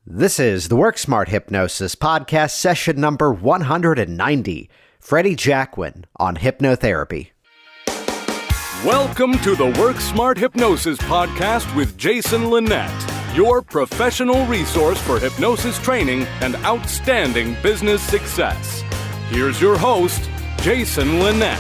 This is the Work Smart Hypnosis podcast session number 190, Freddy Jacquin on hypnotherapy. Welcome to the Work Smart Hypnosis podcast with Jason Linett, your professional resource for hypnosis training and outstanding business success. Here's your host, Jason Linett.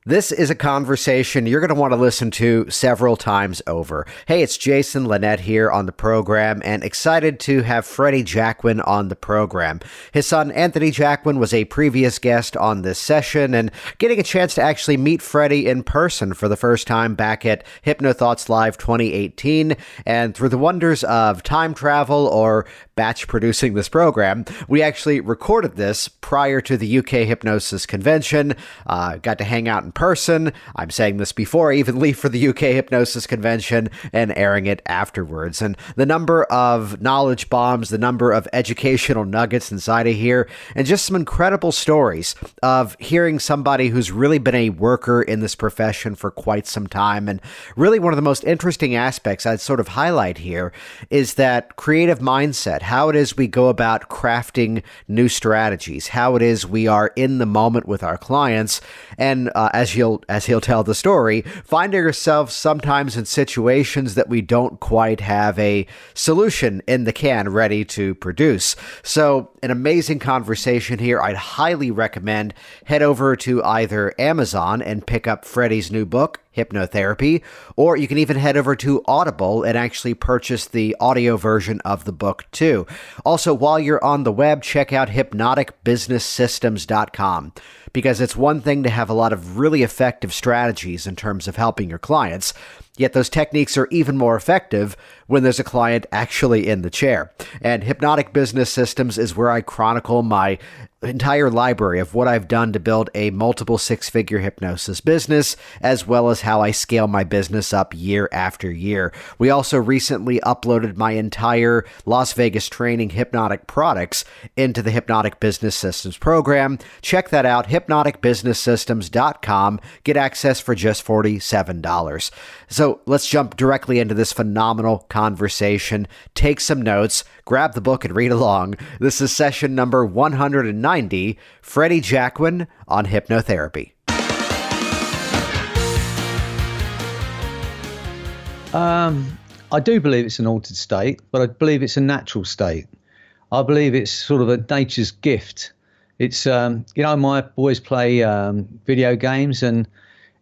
This is a conversation you're going to want to listen to several times over. Hey, it's Jason Linett here on the program, and excited to have Freddy Jacquin on the program. His son, Anthony Jacquin, was a previous guest on this session, and getting a chance to actually meet Freddy in person for the first time back at Hypnothoughts Live 2018, and through the wonders of time travel or batch producing this program, we actually recorded this prior to the UK Hypnosis Convention, got to hang out in person. I'm saying this before I even leave for the UK Hypnosis Convention and airing it afterwards. And the number of knowledge bombs, the number of educational nuggets inside of here, and just some incredible stories of hearing somebody who's really been a worker in this profession for quite some time. And really one of the most interesting aspects I'd sort of highlight here is that creative mindset, how it is we go about crafting new strategies, how it is we are in the moment with our clients, and as he'll tell the story, finding ourselves sometimes in situations that we don't quite have a solution in the can ready to produce. So an amazing conversation here. I'd highly recommend head over to either Amazon and pick up Freddy's new book, Hypnotherapy, or you can even head over to Audible and actually purchase the audio version of the book too. Also, while you're on the web, check out hypnoticbusinesssystems.com, because it's one thing to have a lot of really effective strategies in terms of helping your clients, yet those techniques are even more effective when there's a client actually in the chair. And Hypnotic Business Systems is where I chronicle my entire library of what I've done to build a multiple six-figure hypnosis business, as well as how I scale my business up year after year. We also recently uploaded my entire Las Vegas training hypnotic products into the Hypnotic Business Systems program. Check that out, hypnoticbusinesssystems.com. Get access for just $47. So let's jump directly into this phenomenal conversation. Take some notes, grab the book, and read along. This is session number 190, Freddy Jacquin on hypnotherapy. I do believe it's an altered state, but I believe it's a natural state. I believe it's sort of a nature's gift. It's, my boys play video games, and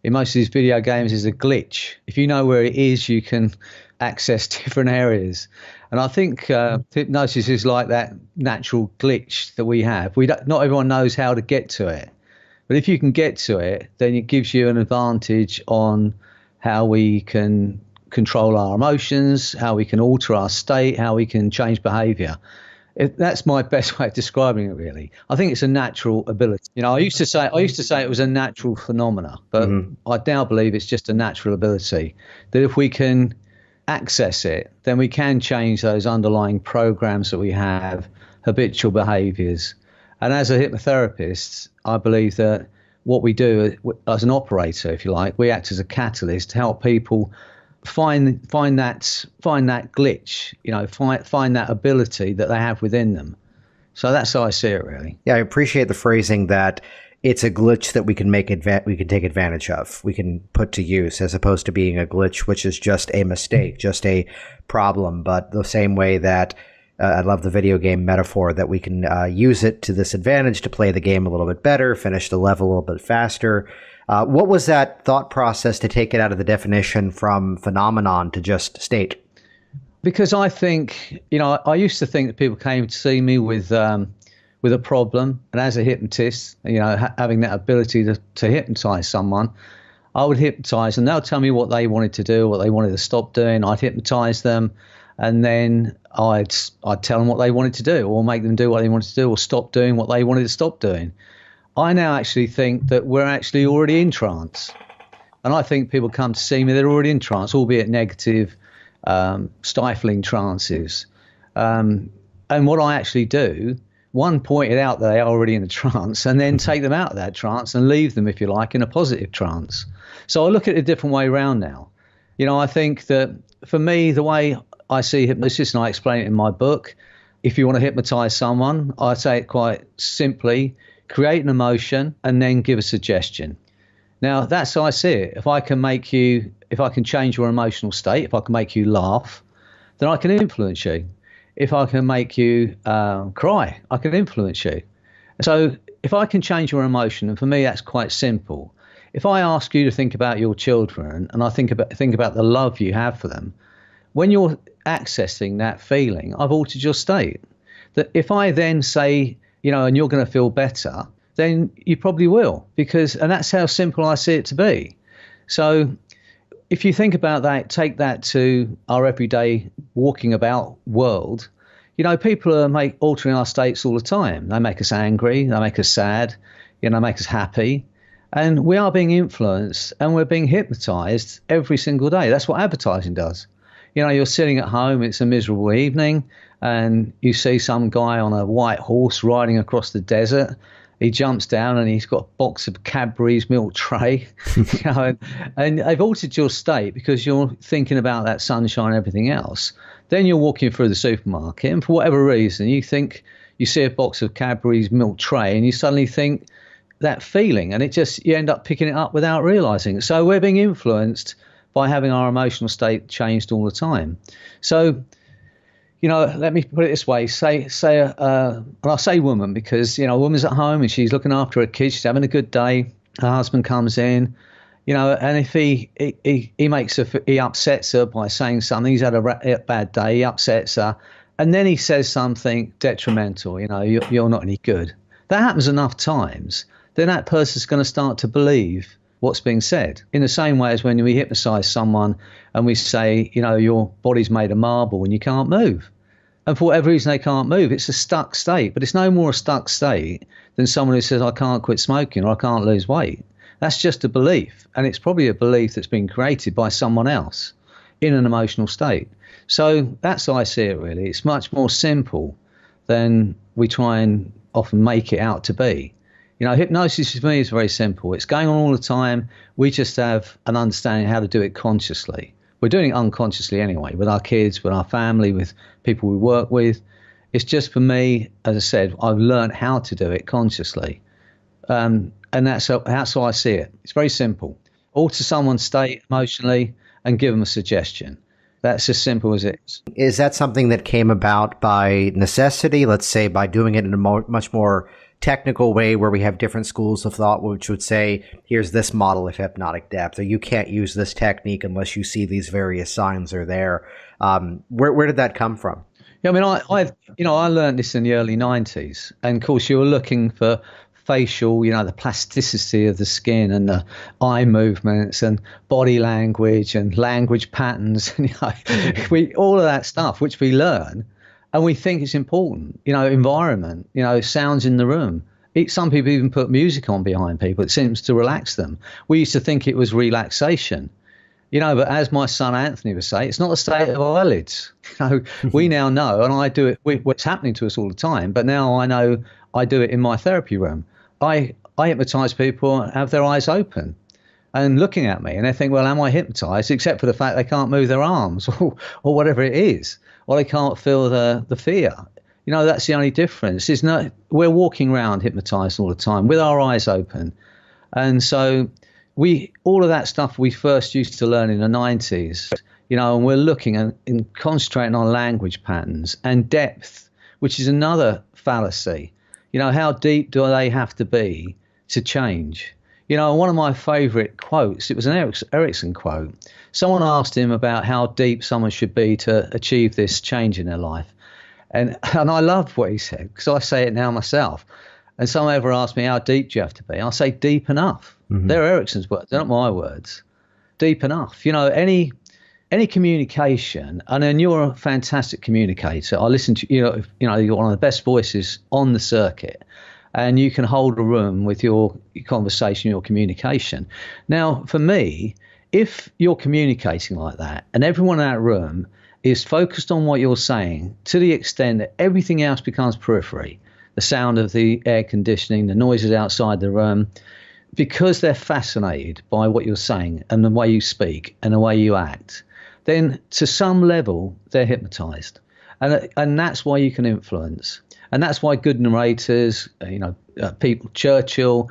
in most of these video games is a glitch. If you know where it is, you can access different areas. And I think hypnosis is like that natural glitch that we have. Not everyone knows how to get to it. But if you can get to it, then it gives you an advantage on how we can control our emotions, how we can alter our state, how we can change behavior. That's my best way of describing it, really. I think it's a natural ability. I used to say it was a natural phenomena, but I now believe it's just a natural ability. That if we can access it, then we can change those underlying programs that we have, habitual behaviors. And as a hypnotherapist, I believe that what we do as an operator, if you like, we act as a catalyst to help people find that glitch, find that ability that they have within them. So that's how I see it, really. Yeah, I appreciate the phrasing that it's a glitch that we can we can take advantage of, we can put to use, as opposed to being a glitch which is just a mistake, just a problem. But the same way that I love the video game metaphor, that we can use it to this advantage to play the game a little bit better, finish the level a little bit faster. What was that thought process to take it out of the definition from phenomenon to just state? Because I think, I used to think that people came to see me with a problem, and as a hypnotist, having that ability to hypnotize someone, I would hypnotize them. They'll tell me what they wanted to do, what they wanted to stop doing. I'd hypnotize them, and then I'd tell them what they wanted to do, or make them do what they wanted to do, or stop doing what they wanted to stop doing. I now actually think that we're actually already in trance. And I think people come to see me, they're already in trance, albeit negative, stifling trances. And what I actually do, one, point it out that they are already in a trance, and then take them out of that trance and leave them, if you like, in a positive trance. So I look at it a different way around now. I think that for me, the way I see hypnosis, and I explain it in my book. If you want to hypnotize someone, I say it quite simply: create an emotion and then give a suggestion. Now, that's how I see it. If I can change your emotional state, if I can make you laugh, then I can influence you. If I can make you cry, I can influence you. So if I can change your emotion, and for me that's quite simple. If I ask you to think about your children, and I think about the love you have for them, when you're accessing that feeling, I've altered your state. That if I then say, and you're going to feel better, then you probably will, and that's how simple I see it to be. So if you think about that, take that to our everyday walking about world, people are altering our states all the time. They make us angry, they make us sad, make us happy. And we are being influenced and we're being hypnotized every single day. That's what advertising does. You're sitting at home, it's a miserable evening, and you see some guy on a white horse riding across the desert. He jumps down and he's got a box of Cadbury's milk tray, and they've altered your state because you're thinking about that sunshine and everything else. Then you're walking through the supermarket, and for whatever reason, you see a box of Cadbury's milk tray, and you suddenly think that feeling, and you end up picking it up without realizing it. So we're being influenced by having our emotional state changed all the time. So, let me put it this way, and I say woman because, a woman's at home and she's looking after her kids, she's having a good day, her husband comes in, and if he upsets her by saying something, he's had a bad day, he upsets her, and then he says something detrimental, you're not any good. That happens enough times, then that person's going to start to believe what's being said. In the same way as when we hypnotize someone and we say, your body's made of marble and you can't move. And for whatever reason they can't move, it's a stuck state. But it's no more a stuck state than someone who says, I can't quit smoking or I can't lose weight. That's just a belief. And it's probably a belief that's been created by someone else in an emotional state. So that's how I see it, really. It's much more simple than we try and often make it out to be. Hypnosis for me is very simple. It's going on all the time. We just have an understanding how to do it consciously. We're doing it unconsciously anyway, with our kids, with our family, with people we work with. It's just for me, as I said, I've learned how to do it consciously. And that's how I see it. It's very simple. Alter someone's state emotionally and give them a suggestion. That's as simple as it is. Is that something that came about by necessity, let's say by doing it in a much more technical way where we have different schools of thought which would say, here's this model of hypnotic depth, or you can't use this technique unless you see these various signs are there. Where did that come from? Yeah, I learned this in the early 90s. And of course, you were looking for facial, the plasticity of the skin and the eye movements and body language and language patterns, all of that stuff, which we learn. And we think it's important, environment, sounds in the room. Some people even put music on behind people. It seems to relax them. We used to think it was relaxation, but as my son Anthony would say, it's not a state of eyelids. We now know, and I do it, what's happening to us all the time, but now I know I do it in my therapy room. I hypnotize people and have their eyes open and looking at me, and they think, well, am I hypnotized? Except for the fact they can't move their arms or whatever it is. Or they can't feel the fear. That's the only difference. We're walking around hypnotized all the time with our eyes open. And so all of that stuff we first used to learn in the 90s, and we're looking and concentrating on language patterns and depth, which is another fallacy. How deep do they have to be to change? One of my favorite quotes, it was an Erickson quote. Someone asked him about how deep someone should be to achieve this change in their life. And I loved what he said, because I say it now myself. And someone ever asked me, how deep do you have to be? I'll say deep enough. Mm-hmm. They're Erickson's words, they're not my words. Deep enough. Any communication, and then you're a fantastic communicator. I listen to, you're one of the best voices on the circuit. And you can hold a room with your conversation, your communication. Now, for me, if you're communicating like that and everyone in that room is focused on what you're saying to the extent that everything else becomes periphery, the sound of the air conditioning, the noises outside the room, because they're fascinated by what you're saying and the way you speak and the way you act, then to some level they're hypnotized, and that's why you can influence, and that's why good narrators, people, Churchill,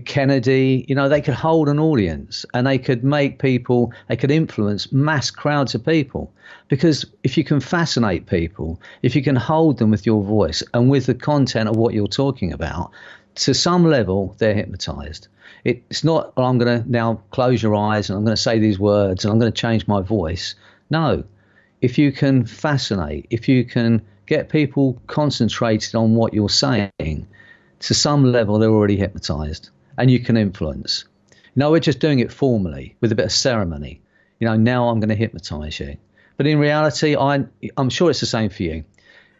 Kennedy, they could hold an audience and they could influence mass crowds of people, because if you can fascinate people, if you can hold them with your voice and with the content of what you're talking about, to some level they're hypnotized. It's not, I'm going to now close your eyes and I'm going to say these words and I'm going to change my voice. No. If you can fascinate, if you can get people concentrated on what you're saying, to some level they're already hypnotized and you can influence. We're just doing it formally with a bit of ceremony. Now I'm going to hypnotize you. But in reality, I'm sure it's the same for you.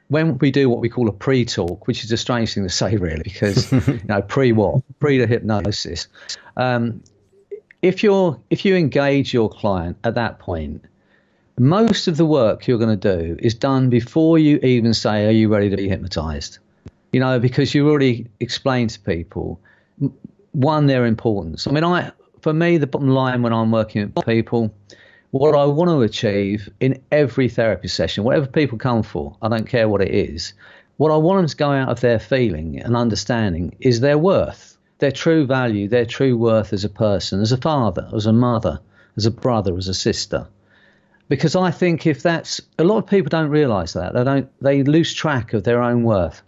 When we do what we call a pre-talk, which is a strange thing to say really, because pre-what? Pre the hypnosis. If you engage your client at that point, most of the work you're going to do is done before you even say, are you ready to be hypnotized? Because you already explained to people, one, their importance. For me, the bottom line when I'm working with people, what I want to achieve in every therapy session, whatever people come for, I don't care what it is, what I want them to go out of there feeling and understanding is their worth, their true value, their true worth as a person, as a father, as a mother, as a brother, as a sister. Because I think a lot of people don't realize that. They lose track of their own worth.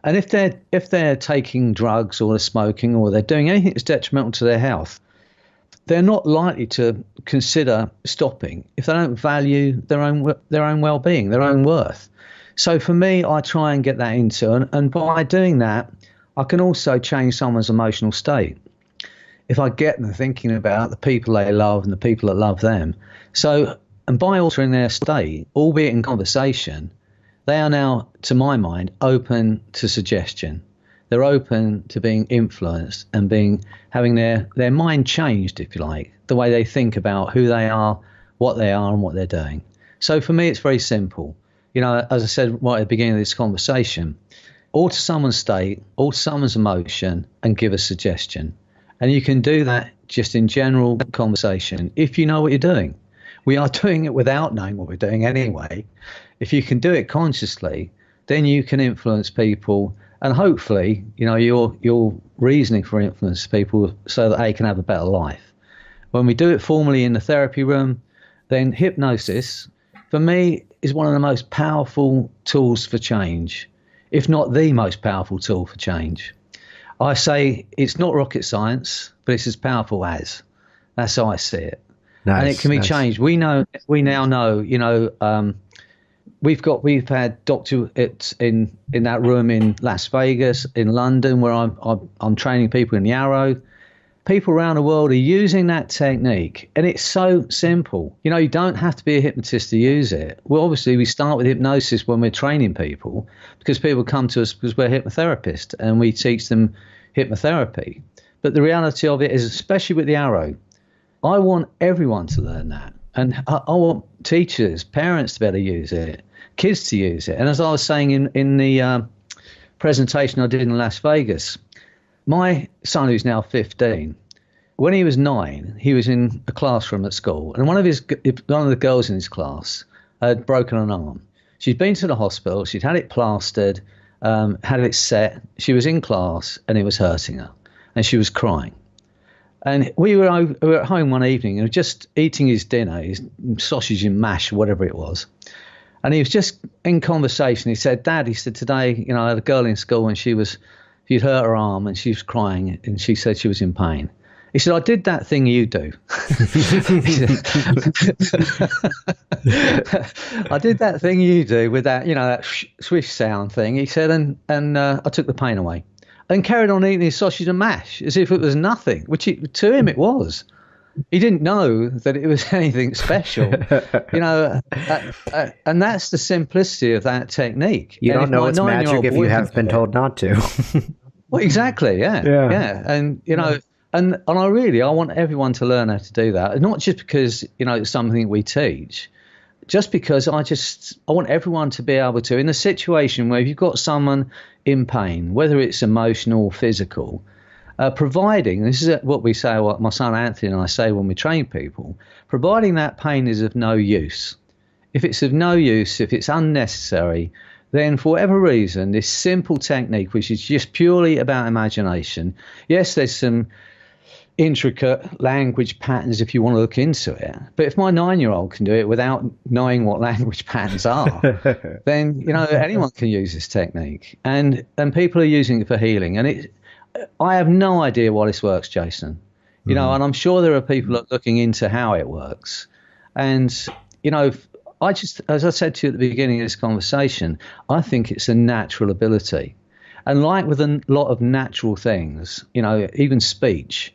And if they're taking drugs or they're smoking or they're doing anything that's detrimental to their health, they're not likely to consider stopping if they don't value their own well-being, their own worth. So for me, I try and get that into, and by doing that, I can also change someone's emotional state. If I get them thinking about the people they love and the people that love them. So, and by altering their state, albeit in conversation, they are now, to my mind, open to suggestion. They're open to being influenced and having their mind changed, if you like, the way they think about who they are, what they are, and what they're doing. So for me, it's very simple. As I said right at the beginning of this conversation, alter someone's state, alter someone's emotion, and give a suggestion. And you can do that just in general conversation if you know what you're doing. We are doing it without knowing what we're doing anyway. If you can do it consciously, then you can influence people. And hopefully, your reasoning for influence people so that they can have a better life. When we do it formally in the therapy room, then hypnosis, for me, is one of the most powerful tools for change, if not the most powerful tool for change. I say it's not rocket science, but it's as powerful as. That's how I see it. Nice, and it can be changed. We now know, We've had doctorates in that room in Las Vegas, in London, where I'm training people in the Arrow. People around the world are using that technique, and it's so simple. You don't have to be a hypnotist to use it. Well, obviously, we start with hypnosis when we're training people, because people come to us because we're hypnotherapists and we teach them hypnotherapy. But the reality of it is, especially with the Arrow, I want everyone to learn that, and I want teachers, parents to be able to use it. Kids to use it. And as I was saying in the presentation I did in Las Vegas, my son, who's now 15, when he was 9, he was in a classroom at school, and one of the girls in his class had broken an arm. She'd been to the hospital, she'd had it plastered, had it set. She was in class and it was hurting her, and she was crying. And we were at home one evening and just eating his dinner, his sausage and mash, whatever it was. And he was just in conversation. He said, Dad, he said, today, I had a girl in school and she'd hurt her arm and she was crying and she said she was in pain. He said, I did that thing you do. I did that thing you do with that, that swish sound thing. He said, and I took the pain away and carried on eating his sausage and mash as if it was nothing, which to him it was. He didn't know that it was anything special, and that's the simplicity of that technique. You don't know it's magic if you have been told not to. Well, exactly, yeah. And and I want everyone to learn how to do that, not just because it's something we teach, just because I want everyone to be able to, in a situation where you've got someone in pain, whether it's emotional or physical, providing, this is what we say, what my son Anthony and I say when we train people, providing that pain is of no use. If it's of no use, if it's unnecessary, then for whatever reason, this simple technique, which is just purely about imagination, yes, there's some intricate language patterns if you want to look into it. But if my 9-year-old can do it without knowing what language patterns are, then, you know, anyone can use this technique. And people are using it for healing. And I have no idea why this works, Jason. You know, and I'm sure there are people looking into how it works. And, you know, as I said to you at the beginning of this conversation, I think it's a natural ability. And like with a lot of natural things, you know, even speech,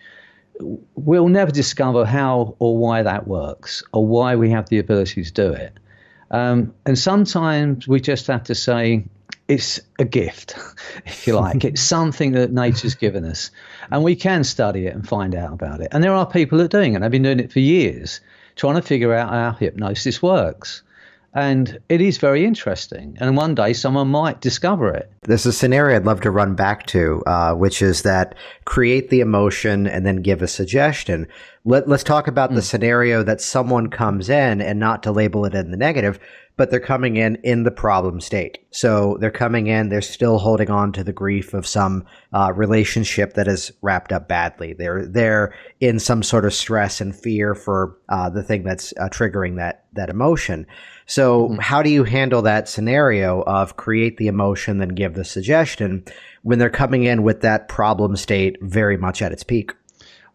we'll never discover how or why that works or why we have the ability to do it. And sometimes we just have to say it's a gift, if you like. It's something that nature's given us. And we can study it and find out about it. And there are people that are doing it. They've been doing it for years, trying to figure out how hypnosis works. And it is very interesting. And one day someone might discover it. There's a scenario I'd love to run back to, which is that create the emotion and then give a suggestion. Let's talk about the scenario that someone comes in, and not to label it in the negative, but they're coming in the problem state. So they're coming in, they're still holding on to the grief of some relationship that is wrapped up badly. They're in some sort of stress and fear for the thing that's triggering that emotion. So how do you handle that scenario of create the emotion, then give the suggestion when they're coming in with that problem state very much at its peak?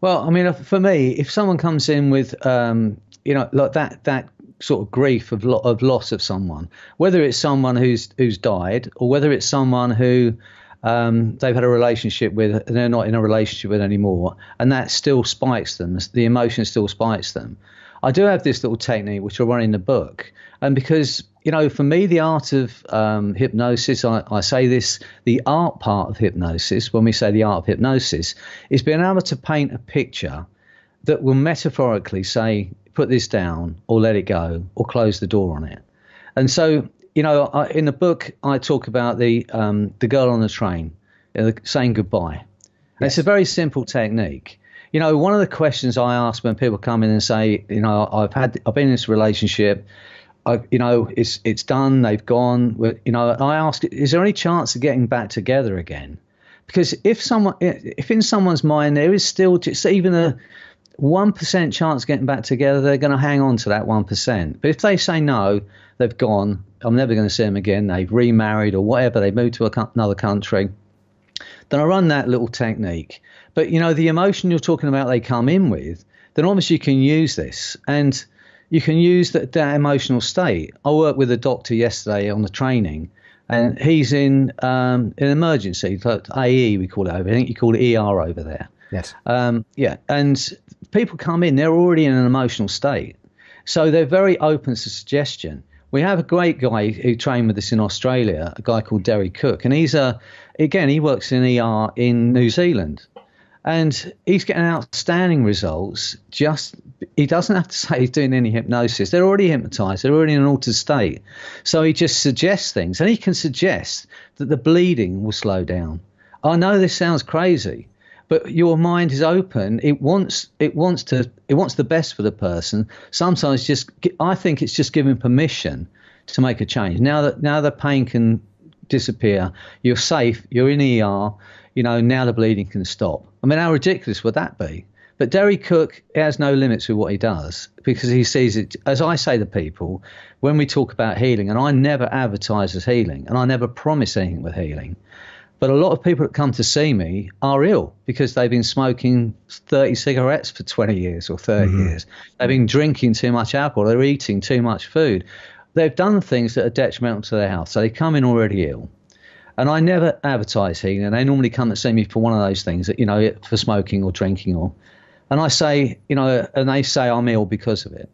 Well, I mean, for me, if someone comes in with, you know, like that sort of grief of loss of someone, whether it's someone who's died or whether it's someone who they've had a relationship with and they're not in a relationship with anymore, and that still spikes them, the emotion still spikes them. I do have this little technique which I run in the book, and because, you know, for me, the art of hypnosis, I say this, the art part of hypnosis, when we say the art of hypnosis, is being able to paint a picture that will metaphorically say, put this down or let it go or close the door on it. And so, you know, in the book, I talk about the girl on the train saying goodbye. Yes. It's a very simple technique. You know, one of the questions I ask when people come in and say, you know, I've been in this relationship, you know, it's done, they've gone, you know, I ask, is there any chance of getting back together again? Because if in someone's mind there is still just even a 1% chance of getting back together, they're going to hang on to that 1%. But if they say no, they've gone, I'm never going to see them again, they've remarried or whatever, they've moved to another country, then I run that little technique. But, you know, the emotion you're talking about they come in with, then obviously you can use this. And you can use that emotional state. I worked with a doctor yesterday on the training, and he's in an emergency, AE we call it over. I think you call it ER over there. Yes. Yeah. And people come in, they're already in an emotional state. So they're very open to suggestion. We have a great guy who trained with us in Australia, a guy called Derry Cook, and he works in ER in New Zealand. And he's getting outstanding results. He doesn't have to say he's doing any hypnosis. They're already hypnotized. They're already in an altered state. So he just suggests things, and he can suggest that the bleeding will slow down. I know this sounds crazy, but your mind is open. It wants the best for the person. Sometimes I think it's just giving permission to make a change. Now the pain can disappear. You're safe. You're in ER. You know, now the bleeding can stop. I mean, how ridiculous would that be? But Derry Cook has no limits with what he does, because he sees it, as I say to people, when we talk about healing, and I never advertise as healing, and I never promise anything with healing, but a lot of people that come to see me are ill because they've been smoking 30 cigarettes for 20 years or 30 years. They've been drinking too much alcohol. They're eating too much food. They've done things that are detrimental to their health. So they come in already ill. And I never advertise healing. And they normally come and see me for one of those things, that, you know, for smoking or drinking and I say, you know, and they say I'm ill because of it.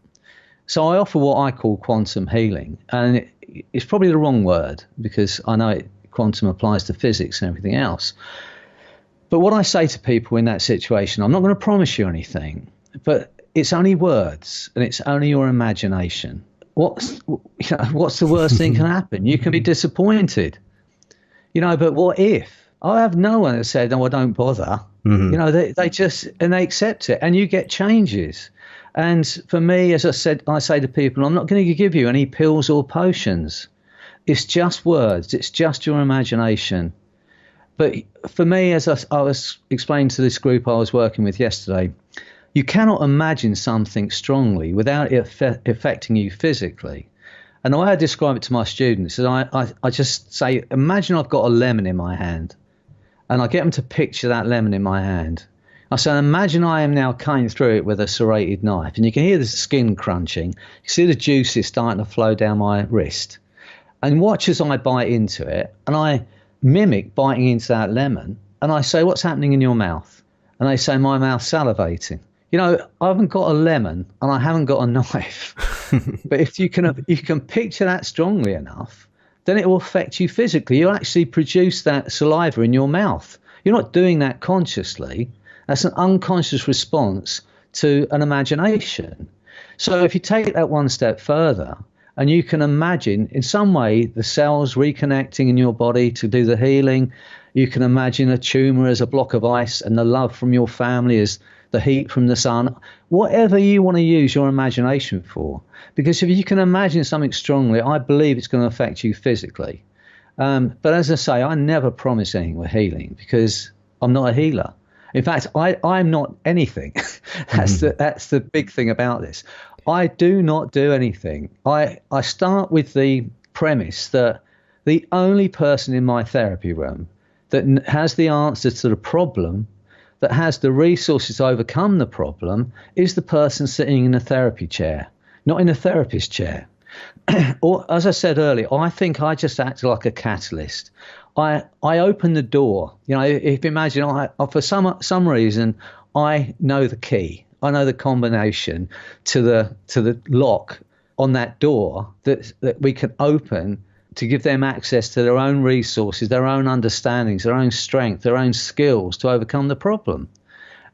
So I offer what I call quantum healing. And it's probably the wrong word, because I know quantum applies to physics and everything else. But what I say to people in that situation, I'm not going to promise you anything, but it's only words and it's only your imagination. What's the worst thing can happen? You can be disappointed. You know, but what if? I have no one that said, no, I don't bother. You know, they just, and they accept it, and you get changes. And for me, as I said, I say to people, I'm not going to give you any pills or potions. It's just words. It's just your imagination. But for me, as I was explaining to this group I was working with yesterday, you cannot imagine something strongly without it affecting you physically. And the way I describe it to my students is I just say, imagine I've got a lemon in my hand, and I get them to picture that lemon in my hand. I say, imagine I am now cutting through it with a serrated knife, and you can hear the skin crunching. You see the juices starting to flow down my wrist. And watch as I bite into it, and I mimic biting into that lemon, and I say, what's happening in your mouth? And they say, my mouth's salivating. You know, I haven't got a lemon and I haven't got a knife. But if you can picture that strongly enough, then it will affect you physically. You'll actually produce that saliva in your mouth. You're not doing that consciously. That's an unconscious response to an imagination. So if you take that one step further, and you can imagine in some way the cells reconnecting in your body to do the healing, you can imagine a tumor as a block of ice and the love from your family as the heat from the sun, whatever you want to use your imagination for. Because if you can imagine something strongly, I believe it's going to affect you physically. But as I say, I never promise anything with healing because I'm not a healer. In fact, I'm not anything. That's the big thing about this. I do not do anything. I start with the premise that the only person in my therapy room that has the answer to the problem, that has the resources to overcome the problem, is the person sitting in a therapy chair, not in a therapist chair. Or, as I said earlier, I think I just act like a catalyst. I open the door. You know, if you imagine, for some reason, I know the key. I know the combination to the lock on that door that we can open to give them access to their own resources, their own understandings, their own strength, their own skills to overcome the problem.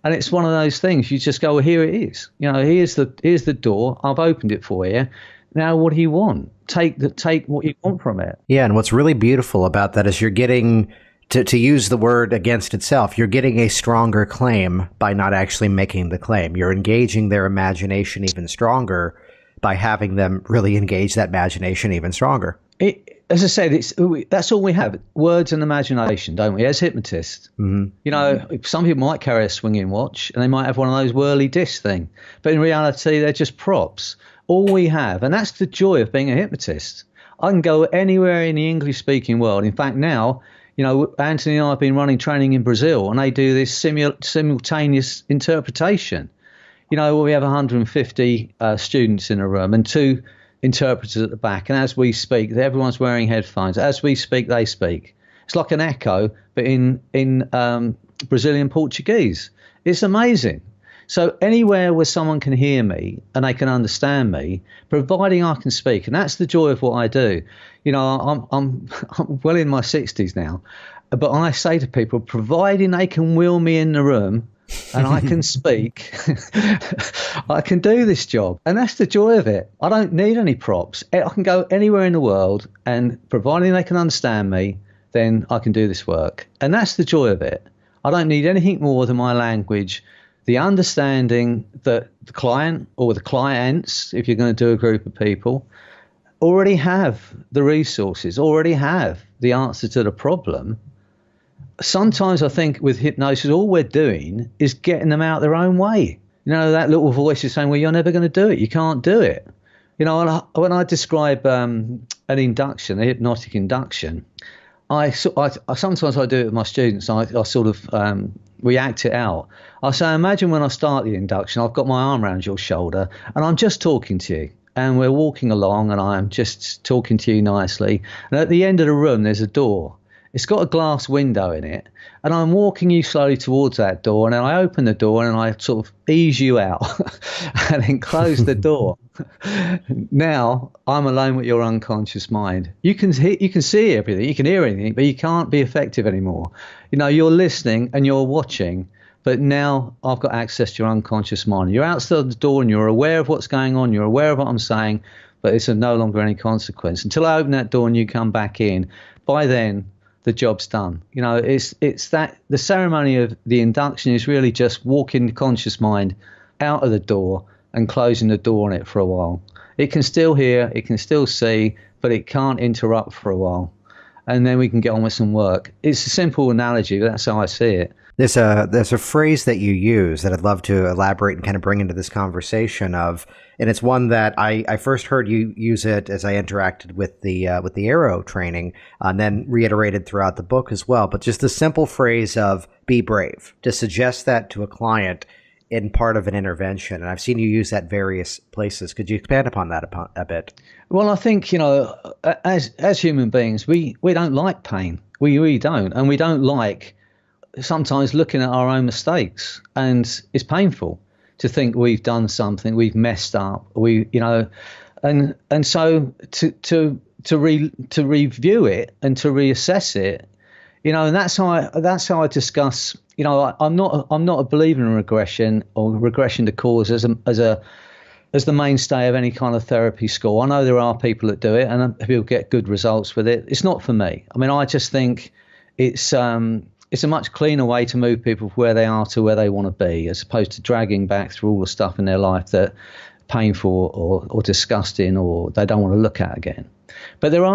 And it's one of those things. You just go, well, here it is. You know, here's the door. I've opened it for you. Now, what do you want? Take what you want from it. Yeah, and what's really beautiful about that is you're getting, to use the word against itself, you're getting a stronger claim by not actually making the claim. You're engaging their imagination even stronger by having them really engage that imagination even stronger. As I said, that's all we have, words and imagination, don't we, as hypnotists? Mm-hmm. You know, some people might carry a swinging watch and they might have one of those whirly disc thing, but in reality, they're just props. All we have, and that's the joy of being a hypnotist. I can go anywhere in the English-speaking world. In fact, now, you know, Anthony and I have been running training in Brazil, and they do this simultaneous interpretation. You know, we have 150 students in a room and 2 interpreters at the back. And as we speak, everyone's wearing headphones. As we speak, they speak. It's like an echo, but in Brazilian Portuguese. It's amazing. So anywhere where someone can hear me and they can understand me, providing I can speak, and that's the joy of what I do. You know, I'm well in my 60s now, but I say to people, providing they can wheel me in the room and I can speak, I can do this job. And that's the joy of it. I don't need any props. I can go anywhere in the world, and providing they can understand me, then I can do this work. And that's the joy of it. I don't need anything more than my language, the understanding that the client or the clients, if you're going to do a group of people, already have the resources, already have the answer to the problem. Sometimes I think with hypnosis, all we're doing is getting them out their own way. You know, that little voice is saying, well, you're never going to do it. You can't do it. You know, when I describe an induction, a hypnotic induction, I sometimes I do it with my students. I sort of we act it out. I say, imagine when I start the induction, I've got my arm around your shoulder and I'm just talking to you. And we're walking along and I'm just talking to you nicely. And at the end of the room, there's a door. It's got a glass window in it. And I'm walking you slowly towards that door. And then I open the door and I sort of ease you out and then close the door. Now I'm alone with your unconscious mind. You can see everything. You can hear anything, but you can't be effective anymore. You know, you're listening and you're watching. But now I've got access to your unconscious mind. You're outside the door and you're aware of what's going on. You're aware of what I'm saying, but it's of no longer any consequence. Until I open that door and you come back in, by then, the job's done. You know, it's that the ceremony of the induction is really just walking the conscious mind out of the door and closing the door on it for a while. It can still hear, it can still see, but it can't interrupt for a while. And then we can get on with some work. It's a simple analogy, but that's how I see it. There's a phrase that you use that I'd love to elaborate and kind of bring into this conversation of, and it's one that I first heard you use it as I interacted with the Arrow training, and then reiterated throughout the book as well. But just the simple phrase of "be brave," to suggest that to a client in part of an intervention, and I've seen you use that various places. Could you expand upon that a bit? Well, I think, you know, as human beings, we don't like pain. We really don't, and we don't like sometimes looking at our own mistakes, and it's painful to think we've done something, we've messed up, and so to review it and to reassess it, you know, and that's how I discuss. You know, I'm not a believer in regression or regression to cause as the mainstay of any kind of therapy school. I know there are people that do it and people get good results with it. It's not for me. I mean, I just think it's a much cleaner way to move people from where they are to where they want to be, as opposed to dragging back through all the stuff in their life that painful or disgusting or they don't want to look at again. But there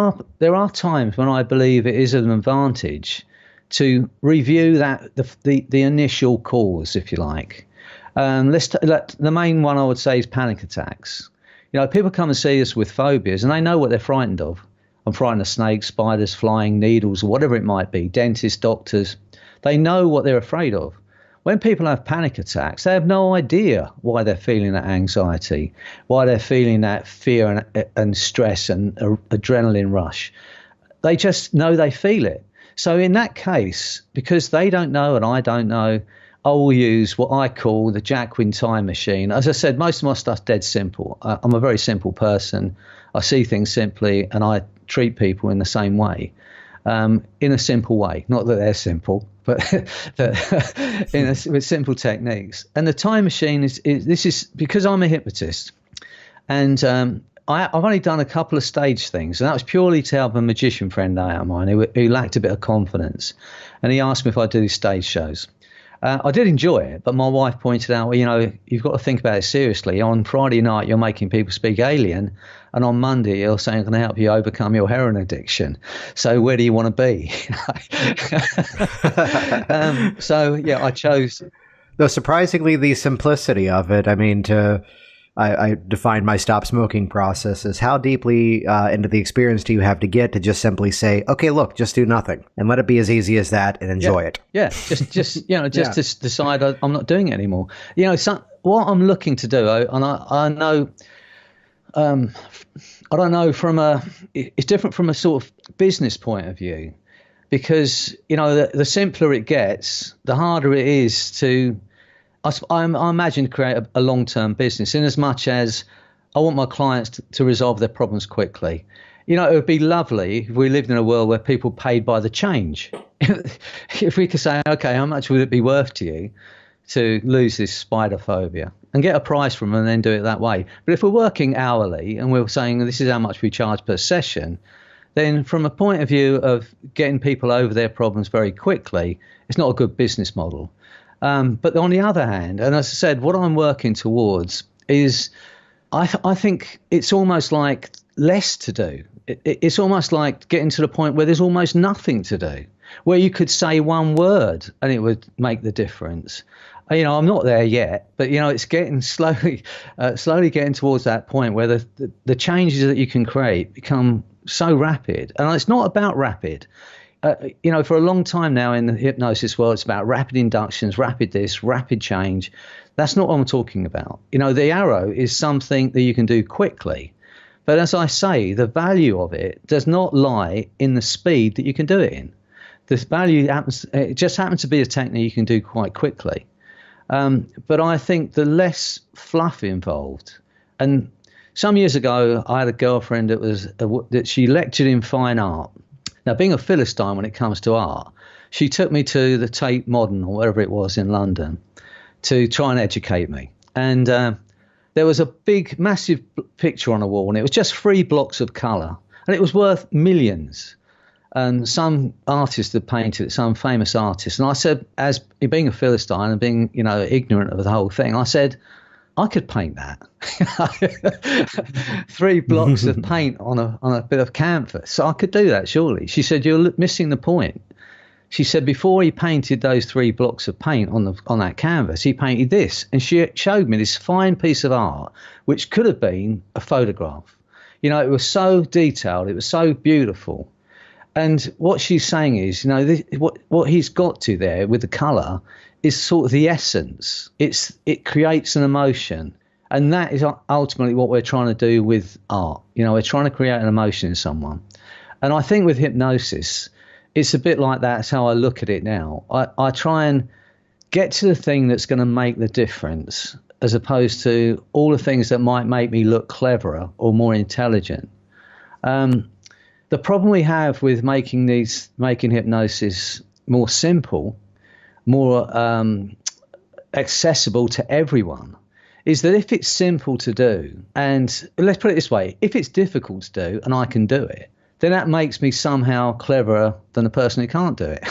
are times when I believe it is an advantage to review that the initial cause, if you like. The main one I would say is panic attacks. You know, people come and see us with phobias and they know what they're frightened of. I'm frightened of snakes, spiders, flying needles, or whatever it might be, dentists, doctors. They know what they're afraid of. When people have panic attacks, they have no idea why they're feeling that anxiety, why they're feeling that fear and stress and adrenaline rush. They just know they feel it. So in that case, because they don't know and I don't know, I will use what I call the Jacquin time machine. As I said, most of my stuff's dead simple. I'm a very simple person. I see things simply and I treat people in the same way, in a simple way. Not that they're simple, but with simple techniques. And the time machine is because I'm a hypnotist, and I've only done a couple of stage things, and that was purely to help a magician friend out of mine who lacked a bit of confidence, and he asked me if I'd do these stage shows. I did enjoy it, but my wife pointed out, well, you know, you've got to think about it seriously. On Friday night, you're making people speak alien, and on Monday, you're saying, I'm going to help you overcome your heroin addiction. So where do you want to be? So, yeah, I chose. Though surprisingly, the simplicity of it, I mean, I defined my stop smoking process as how deeply into the experience do you have to get to just simply say, okay, look, just do nothing and let it be as easy as that and enjoy it. Yeah, just to decide I'm not doing it anymore. You know, what I'm looking to do, and I know, I don't know it's different from a sort of business point of view, because, you know, the simpler it gets, the harder it is to, I imagine, create a long-term business, in as much as I want my clients to resolve their problems quickly. You know, it would be lovely if we lived in a world where people paid by the change. If we could say, okay, how much would it be worth to you to lose this spider phobia, and get a price from them and then do it that way. But if we're working hourly and we're saying this is how much we charge per session, then from a point of view of getting people over their problems very quickly, it's not a good business model. But on the other hand, and as I said, what I'm working towards is, I think it's almost like less to do. It's almost like getting to the point where there's almost nothing to do, where you could say one word and it would make the difference. You know, I'm not there yet, but, you know, it's getting slowly getting towards that point where the changes that you can create become so rapid. And it's not about rapid. You know, for a long time now in the hypnosis world, it's about rapid inductions, rapid this, rapid change. That's not what I'm talking about. You know, the Arrow is something that you can do quickly. But as I say, the value of it does not lie in the speed that you can do it in. The value it just happens to be a technique you can do quite quickly. But I think the less fluff involved. And some years ago, I had a girlfriend that she lectured in fine art. Now, being a Philistine when it comes to art, she took me to the Tate Modern or whatever it was in London to try and educate me. And there was a big, massive picture on the wall, and it was just 3 blocks of colour, and it was worth millions. and some artist had painted it, some famous artist. And I said, as being a Philistine and being, ignorant of the whole thing, I said, I could paint that. 3 blocks of paint on a bit of canvas. So I could do that, surely. She said, you're missing the point. She said, before he painted those 3 blocks of paint on that canvas, he painted this. And she showed me this fine piece of art, which could have been a photograph. It was so detailed. It was so beautiful. And what she's saying is, what he's got to there with the colour is sort of the essence. It creates an emotion. And that is ultimately what we're trying to do with art. We're trying to create an emotion in someone. And I think with hypnosis, it's a bit like that. That's how I look at it now. I try and get to the thing that's going to make the difference, as opposed to all the things that might make me look cleverer or more intelligent. The problem we have with making hypnosis more simple, more accessible to everyone, is that if it's simple to do, and let's put it this way, if it's difficult to do and I can do it, then that makes me somehow cleverer than the person who can't do it.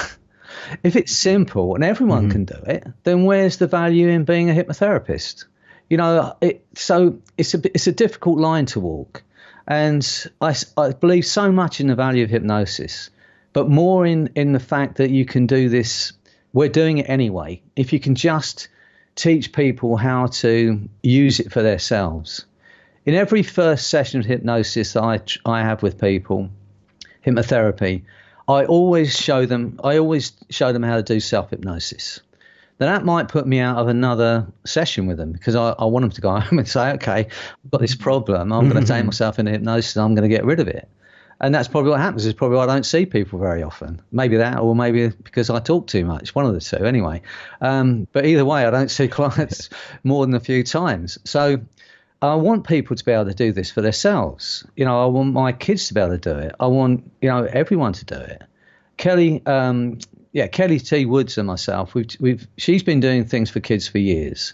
If it's simple and everyone can do it, then where's the value in being a hypnotherapist? So it's a difficult line to walk. And I believe so much in the value of hypnosis, but more in the fact that you can do this. We're doing it anyway. If you can just teach people how to use it for themselves. In every first session of hypnosis that I have with people, hypnotherapy, I always show them how to do self-hypnosis. Now that might put me out of another session with them, because I want them to go home and say, okay, I've got this problem. I'm going to take myself into hypnosis and I'm going to get rid of it. And that's probably what happens. It's probably why I don't see people very often. Maybe that, or maybe because I talk too much. One of the two anyway. But either way, I don't see clients more than a few times. So I want people to be able to do this for themselves. I want my kids to be able to do it. I want, everyone to do it. Kelly T. Woods and myself, she's been doing things for kids for years.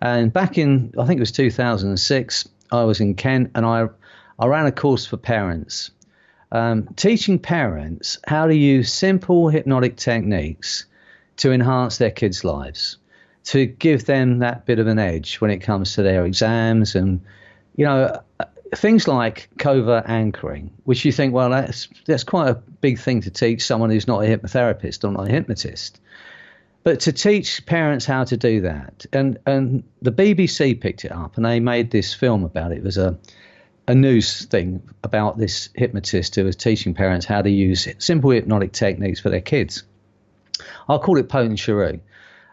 And back in, I think it was 2006, I was in Kent and I ran a course for parents, teaching parents how to use simple hypnotic techniques to enhance their kids' lives, to give them that bit of an edge when it comes to their exams and, things like covert anchoring, which you think, well, that's quite a big thing to teach someone who's not a hypnotherapist or not a hypnotist. But to teach parents how to do that, and the BBC picked it up and they made this film about it. It was a news thing about this hypnotist who was teaching parents how to use simple hypnotic techniques for their kids. I'll call it Potent Cherie.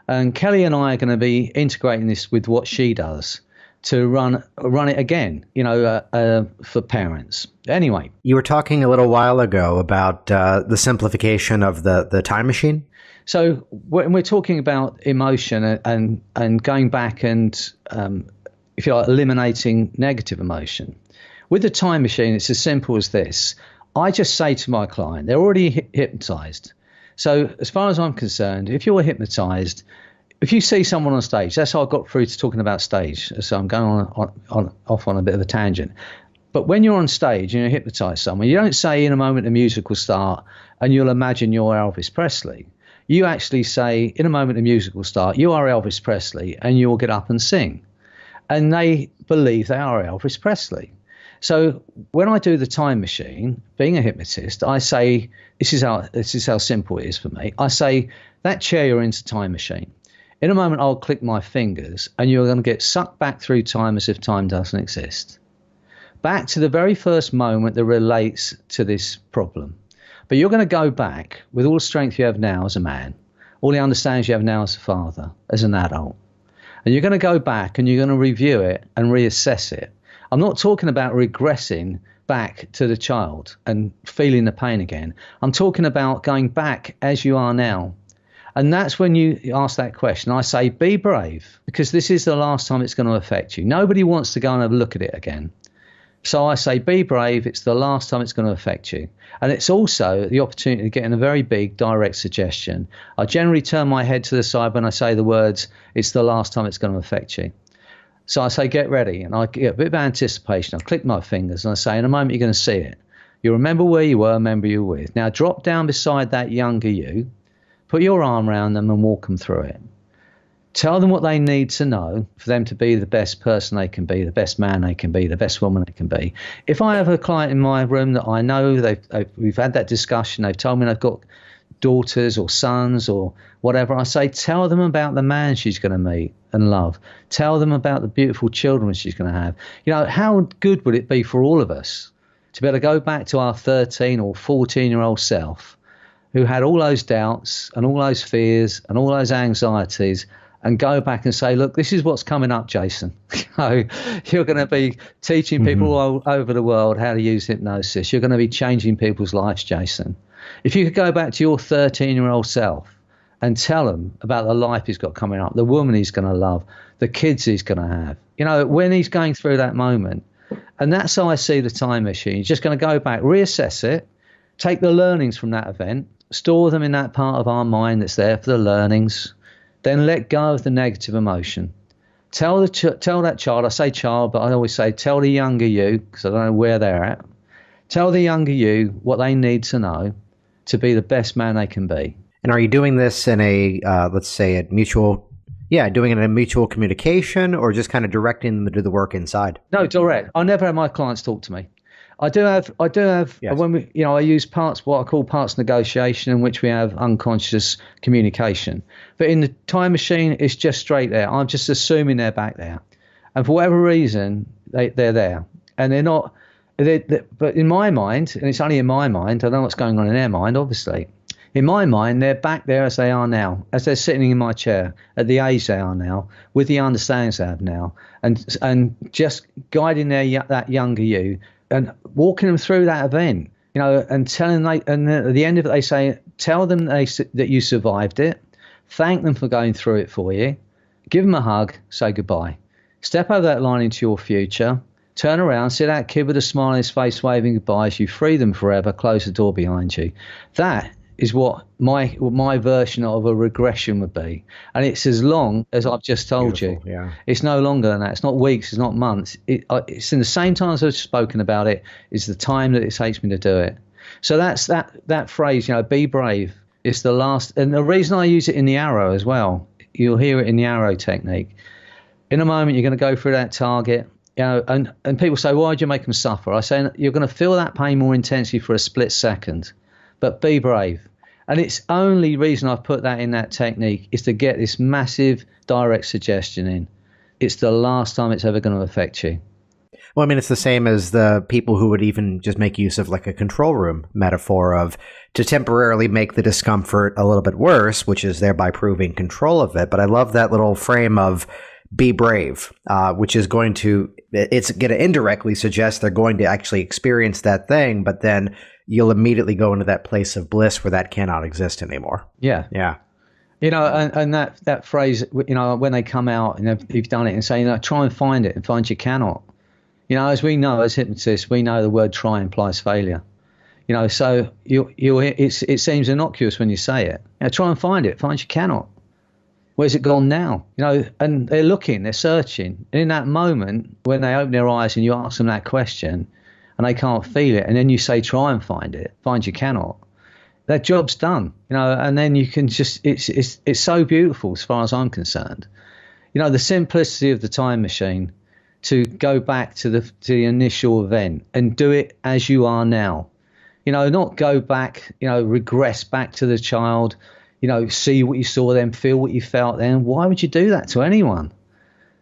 And Kelly and I are going to be integrating this with what she does to run it again, for parents. Anyway. You were talking a little while ago about the simplification of the time machine. So when we're talking about emotion and going back and, if you like, eliminating negative emotion, with the time machine, it's as simple as this. I just say to my client, they're already hypnotized. So as far as I'm concerned, if you're hypnotized, if you see someone on stage, that's how I got through to talking about stage. So I'm going off on a bit of a tangent. But when you're on stage and you hypnotize someone, you don't say in a moment the music will start and you'll imagine you're Elvis Presley. You actually say in a moment the music will start, you are Elvis Presley, and you'll get up and sing. And they believe they are Elvis Presley. So when I do the time machine, being a hypnotist, I say, this is how simple it is for me. I say, that chair you're into time machine. In a moment, I'll click my fingers and you're going to get sucked back through time as if time doesn't exist. Back to the very first moment that relates to this problem. But you're going to go back with all the strength you have now as a man, all the understandings you have now as a father, as an adult. And you're going to go back and you're going to review it and reassess it. I'm not talking about regressing back to the child and feeling the pain again. I'm talking about going back as you are now. And that's when you ask that question. I say, be brave, because this is the last time it's going to affect you. Nobody wants to go and have a look at it again. So I say, be brave. It's the last time it's going to affect you. And it's also the opportunity to get in a very big direct suggestion. I generally turn my head to the side when I say the words, it's the last time it's going to affect you. So I say, get ready. And I get a bit of anticipation. I click my fingers and I say, in a moment, you're going to see it. You remember where you were, remember who you were with. Now drop down beside that younger you, put your arm around them and walk them through it. Tell them what they need to know for them to be the best person they can be, the best man they can be, the best woman they can be. If I have a client in my room that I know we've had that discussion, they've told me they've got daughters or sons or whatever, I say, tell them about the man she's going to meet and love. Tell them about the beautiful children she's going to have. How good would it be for all of us to be able to go back to our 13 or 14-year-old self who had all those doubts and all those fears and all those anxieties, and go back and say, look, this is what's coming up, Jason. You're going to be teaching people all over the world how to use hypnosis. You're going to be changing people's lives, Jason. If you could go back to your 13-year-old self and tell him about the life he's got coming up, the woman he's going to love, the kids he's going to have, when he's going through that moment. And that's how I see the time machine. You're just going to go back, reassess it, take the learnings from that event, store them in that part of our mind that's there for the learnings, then let go of the negative emotion. Tell that child, I say child, but I always say tell the younger you, because I don't know where they're at. Tell the younger you what they need to know to be the best man they can be. And are you doing this in a, let's say, doing it in a mutual communication, or just kind of directing them to do the work inside? No, direct. I never have my clients talk to me. I do have yes. When we, I use what I call parts negotiation, in which we have unconscious communication. But in the time machine, it's just straight there. I'm just assuming they're back there, and for whatever reason, they're there, and they're not. But in my mind, and it's only in my mind, I don't know what's going on in their mind, obviously. In my mind, they're back there as they are now, as they're sitting in my chair, at the age they are now, with the understandings they have now, and just guiding that younger you. And walking them through that event, and telling them, and at the end of it, they say, tell them that you survived it, thank them for going through it for you, give them a hug, say goodbye. Step over that line into your future, turn around, see that kid with a smile on his face waving goodbye as you free them forever, close the door behind you. That is what my version of a regression would be. And it's as long as I've just told Beautiful, you. Yeah. It's no longer than that. It's not weeks. It's not months. It's in the same time as I've spoken about it, is the time that it takes me to do it. So that's that phrase, be brave. It's the last. And the reason I use it in the arrow as well, you'll hear it in the arrow technique. In a moment, you're going to go through that target. And people say, why do you make them suffer? I say, you're going to feel that pain more intensely for a split second. But be brave. And it's only reason I've put that in that technique is to get this massive direct suggestion in. It's the last time it's ever going to affect you. Well, I mean, it's the same as the people who would even just make use of like a control room metaphor of to temporarily make the discomfort a little bit worse, which is thereby proving control of it. But I love that little frame of be brave, which is going to indirectly suggest they're going to actually experience that thing, but then you'll immediately go into that place of bliss where that cannot exist anymore. Yeah. Yeah. And that phrase, when they come out and you've done it and say, try and find it and find you cannot. As we know, as hypnotists, we know the word try implies failure. So it seems innocuous when you say it. Try and find it, find you cannot. Where's it gone now? And they're looking, they're searching. And in that moment, when they open their eyes and you ask them that question and they can't feel it, and then you say, try and find it, find you cannot, that job's done, and then you can just, it's so beautiful as far as I'm concerned. The simplicity of the time machine to go back to the initial event and do it as you are now. Not go back, regress back to the child, see what you saw then, feel what you felt then. Why would you do that to anyone?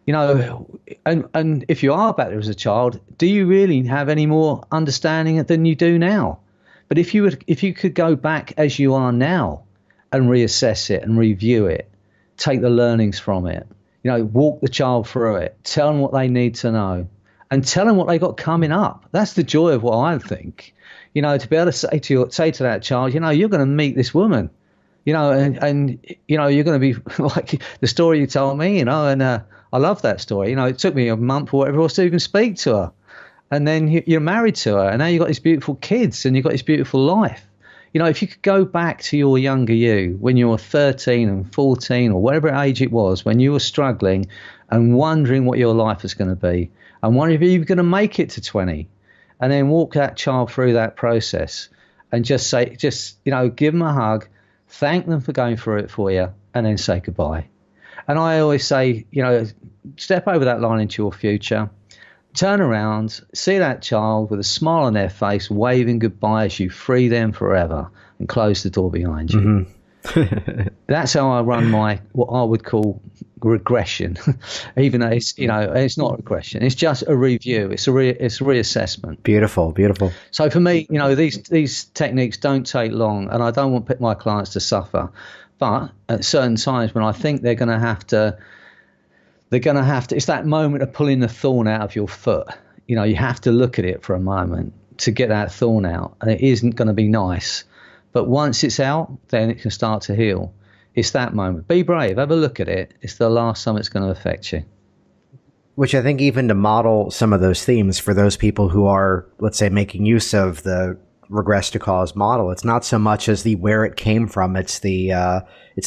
And if you are back there as a child, do you really have any more understanding than you do now? But if you could go back as you are now and reassess it and review it, take the learnings from it, walk the child through it, tell them what they need to know, and tell them what they got coming up. That's the joy of what I think. To be able to say to that child, you're going to meet this woman. And you're going to be like the story you told me, and I love that story. It took me a month or whatever else to even speak to her. And then you're married to her, and now you've got these beautiful kids, and you've got this beautiful life. If you could go back to your younger you when you were 13 and 14 or whatever age it was, when you were struggling and wondering what your life was going to be, and wondering if you were going to make it to 20, and then walk that child through that process and just say, give them a hug, thank them for going through it for you, and then say goodbye. And I always say, step over that line into your future, turn around, see that child with a smile on their face, waving goodbye as you free them forever and close the door behind you. Mm-hmm. That's how I run what I would call regression, even though it's not regression. It's just a review. It's a reassessment. Beautiful. So for me, these techniques don't take long, and I don't want my clients to suffer. But at certain times when I think they're going to have to, it's that moment of pulling the thorn out of your foot. You have to look at it for a moment to get that thorn out, and it isn't going to be nice. But once it's out, then it can start to heal. It's that moment. Be brave. Have a look at it. It's the last time it's going to affect you. Which I think even to model some of those themes for those people who are, let's say, making use of the regress to cause model, it's not so much as the where it came from, it's the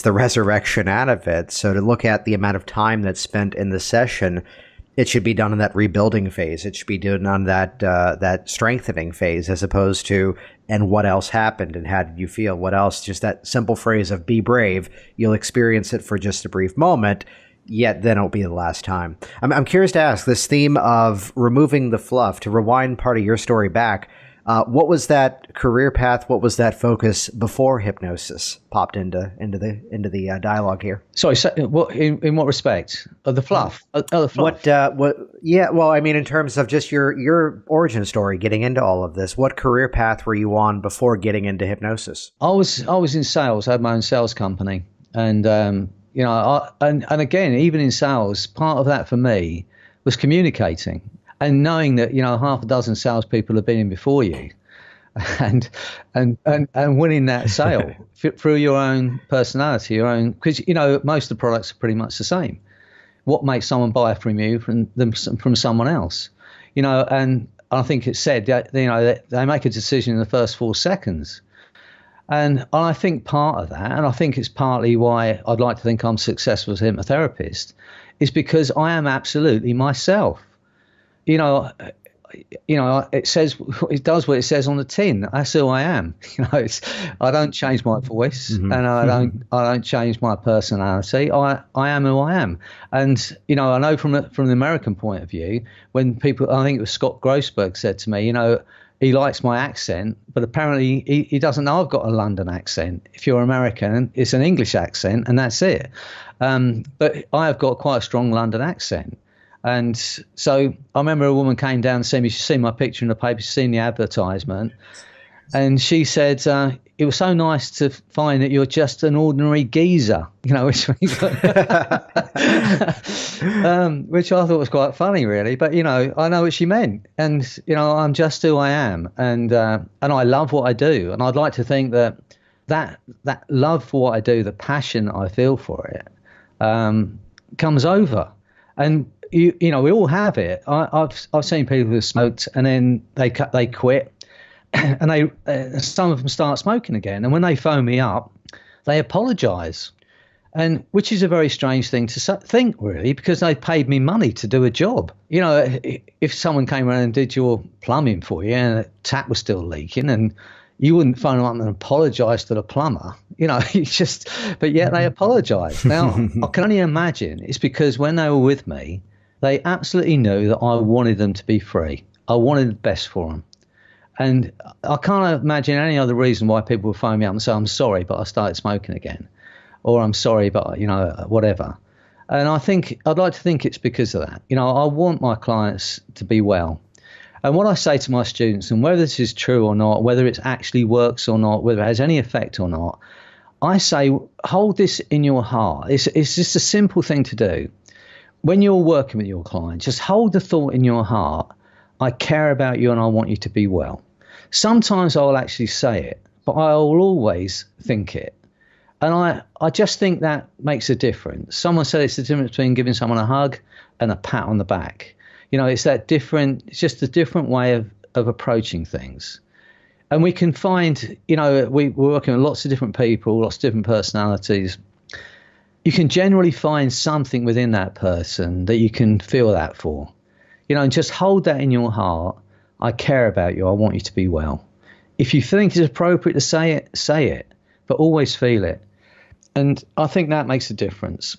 resurrection out of it. So to look at the amount of time that's spent in the session, it should be done in that rebuilding phase. It should be done on that strengthening phase, as opposed to, and what else happened and how did you feel? What else? Just that simple phrase of be brave. You'll experience it for just a brief moment, yet then it'll be the last time. I'm curious to ask this theme of removing the fluff, to rewind part of your story back. What was that career path? What was that focus before hypnosis popped into the dialogue here? Sorry, so in what respect? The fluff? The fluff. What? Yeah. Well, I mean, in terms of just your origin story, getting into all of this, what career path were you on before getting into hypnosis? I was in sales. I had my own sales company, and and again, even in sales, part of that for me was communicating. And knowing that, half a dozen salespeople have been in before you, and winning that sale through your own personality, because most of the products are pretty much the same. What makes someone buy from you from someone else, and I think it's said that they make a decision in the first 4 seconds, and I think part of that, and I think it's partly why I'd like to think I'm successful as a hypnotherapist, is because I am absolutely myself. It does what it says on the tin. That's who I am. I don't change my voice, mm-hmm. and I don't change my personality. I am who I am. And I know from the American point of view, when people, I think it was Scott Grossberg said to me, he likes my accent, but apparently he doesn't know I've got a London accent. If you're American, it's an English accent, and that's it. But I have got quite a strong London accent. And so I remember a woman came down and said, she's seen my picture in the paper, she's seen the advertisement. And she said, it was so nice to find that you're just an ordinary geezer, which means, which I thought was quite funny, really. But, I know what she meant. And, I'm just who I am. And I love what I do. And I'd like to think that love for what I do, the passion I feel for it, comes over. And we all have it. I've seen people who smoked and then they quit, and some of them start smoking again. And when they phone me up, they apologise, and which is a very strange thing to think, really, because they paid me money to do a job. If someone came around and did your plumbing for you and the tap was still leaking, and you wouldn't phone them up and apologise to the plumber, but yet they apologise. Now, I can only imagine it's because when they were with me, they absolutely knew that I wanted them to be free. I wanted the best for them. And I can't imagine any other reason why people would phone me up and say, I'm sorry, but I started smoking again. Or I'm sorry, but, whatever. And I'd like to think it's because of that. I want my clients to be well. And what I say to my students, and whether this is true or not, whether it actually works or not, whether it has any effect or not, I say, hold this in your heart. It's just a simple thing to do. When you're working with your client, just hold the thought in your heart, I care about you and I want you to be well. Sometimes I'll actually say it, but I will always think it. And I just think that makes a difference. Someone said it's the difference between giving someone a hug and a pat on the back. It's it's just a different way of approaching things. And we can find, we're working with lots of different people, lots of different personalities. You can generally find something within that person that you can feel that for, and just hold that in your heart, I care about you. I want you to be well. If you think it's appropriate to say it, but always feel it. And I think that makes a difference.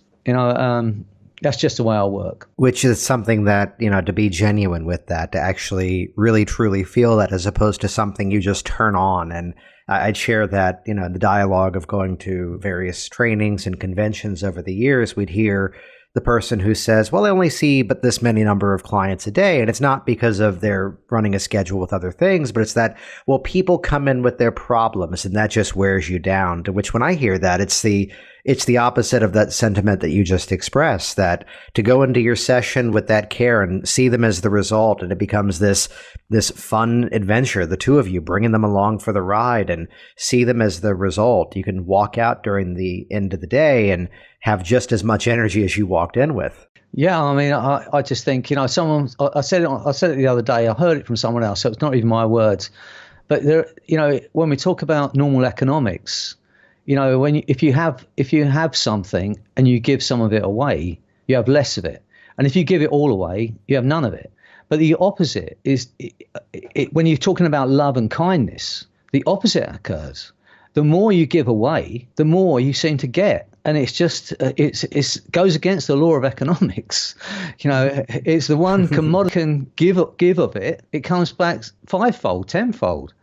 That's just the way I work. Which is something that, to be genuine with that, to actually really truly feel that, as opposed to something you just turn on. And I'd share that, the dialogue of going to various trainings and conventions over the years, we'd hear the person who says, well, I only see but this many number of clients a day. And it's not because of their running a schedule with other things, but it's that, well, people come in with their problems and that just wears you down. To which when I hear that, it's the opposite of that sentiment that you just expressed, that to go into your session with that care and see them as the result, and it becomes this fun adventure, the two of you bringing them along for the ride and see them as the result. You can walk out during the end of the day and have just as much energy as you walked in with. Yeah, I mean, I just think, I said it the other day, I heard it from someone else, so it's not even my words. But when we talk about normal economics, if you have something and you give some of it away, you have less of it. And if you give it all away, you have none of it. But the opposite is, when you're talking about love and kindness, the opposite occurs. The more you give away, the more you seem to get. And it's just, it goes against the law of economics. It's the one commodity can give of it, it comes back fivefold, tenfold.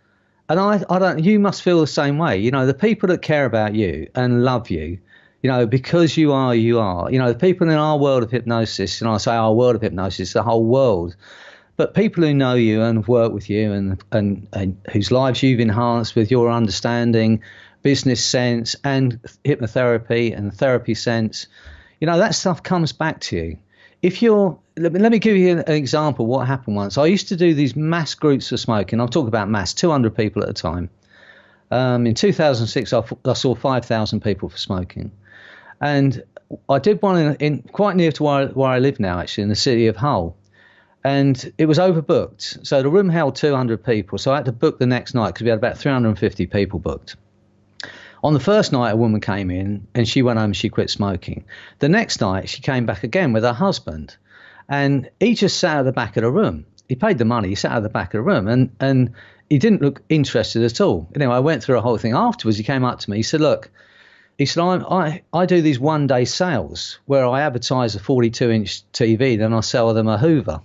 And you must feel the same way. The people that care about you and love you, because you are, the people in our world of hypnosis, and I say our world of hypnosis, the whole world, but people who know you and work with you and whose lives you've enhanced with your understanding, business sense and hypnotherapy and therapy sense, that stuff comes back to you. Let me give you an example of what happened once. I used to do these mass groups for smoking. I'll talk about mass, 200 people at a time. In 2006, I saw 5,000 people for smoking. And I did one in quite near to where I live now, actually, in the city of Hull. And it was overbooked. So the room held 200 people. So I had to book the next night because we had about 350 people booked. On the first night, a woman came in and she went home and she quit smoking. The next night, she came back again with her husband. And he just sat at the back of the room. He paid the money. He sat at the back of the room and he didn't look interested at all. Anyway, I went through a whole thing. Afterwards, he came up to me. He said, look, I do these one-day sales where I advertise a 42-inch TV, then I sell them a Hoover.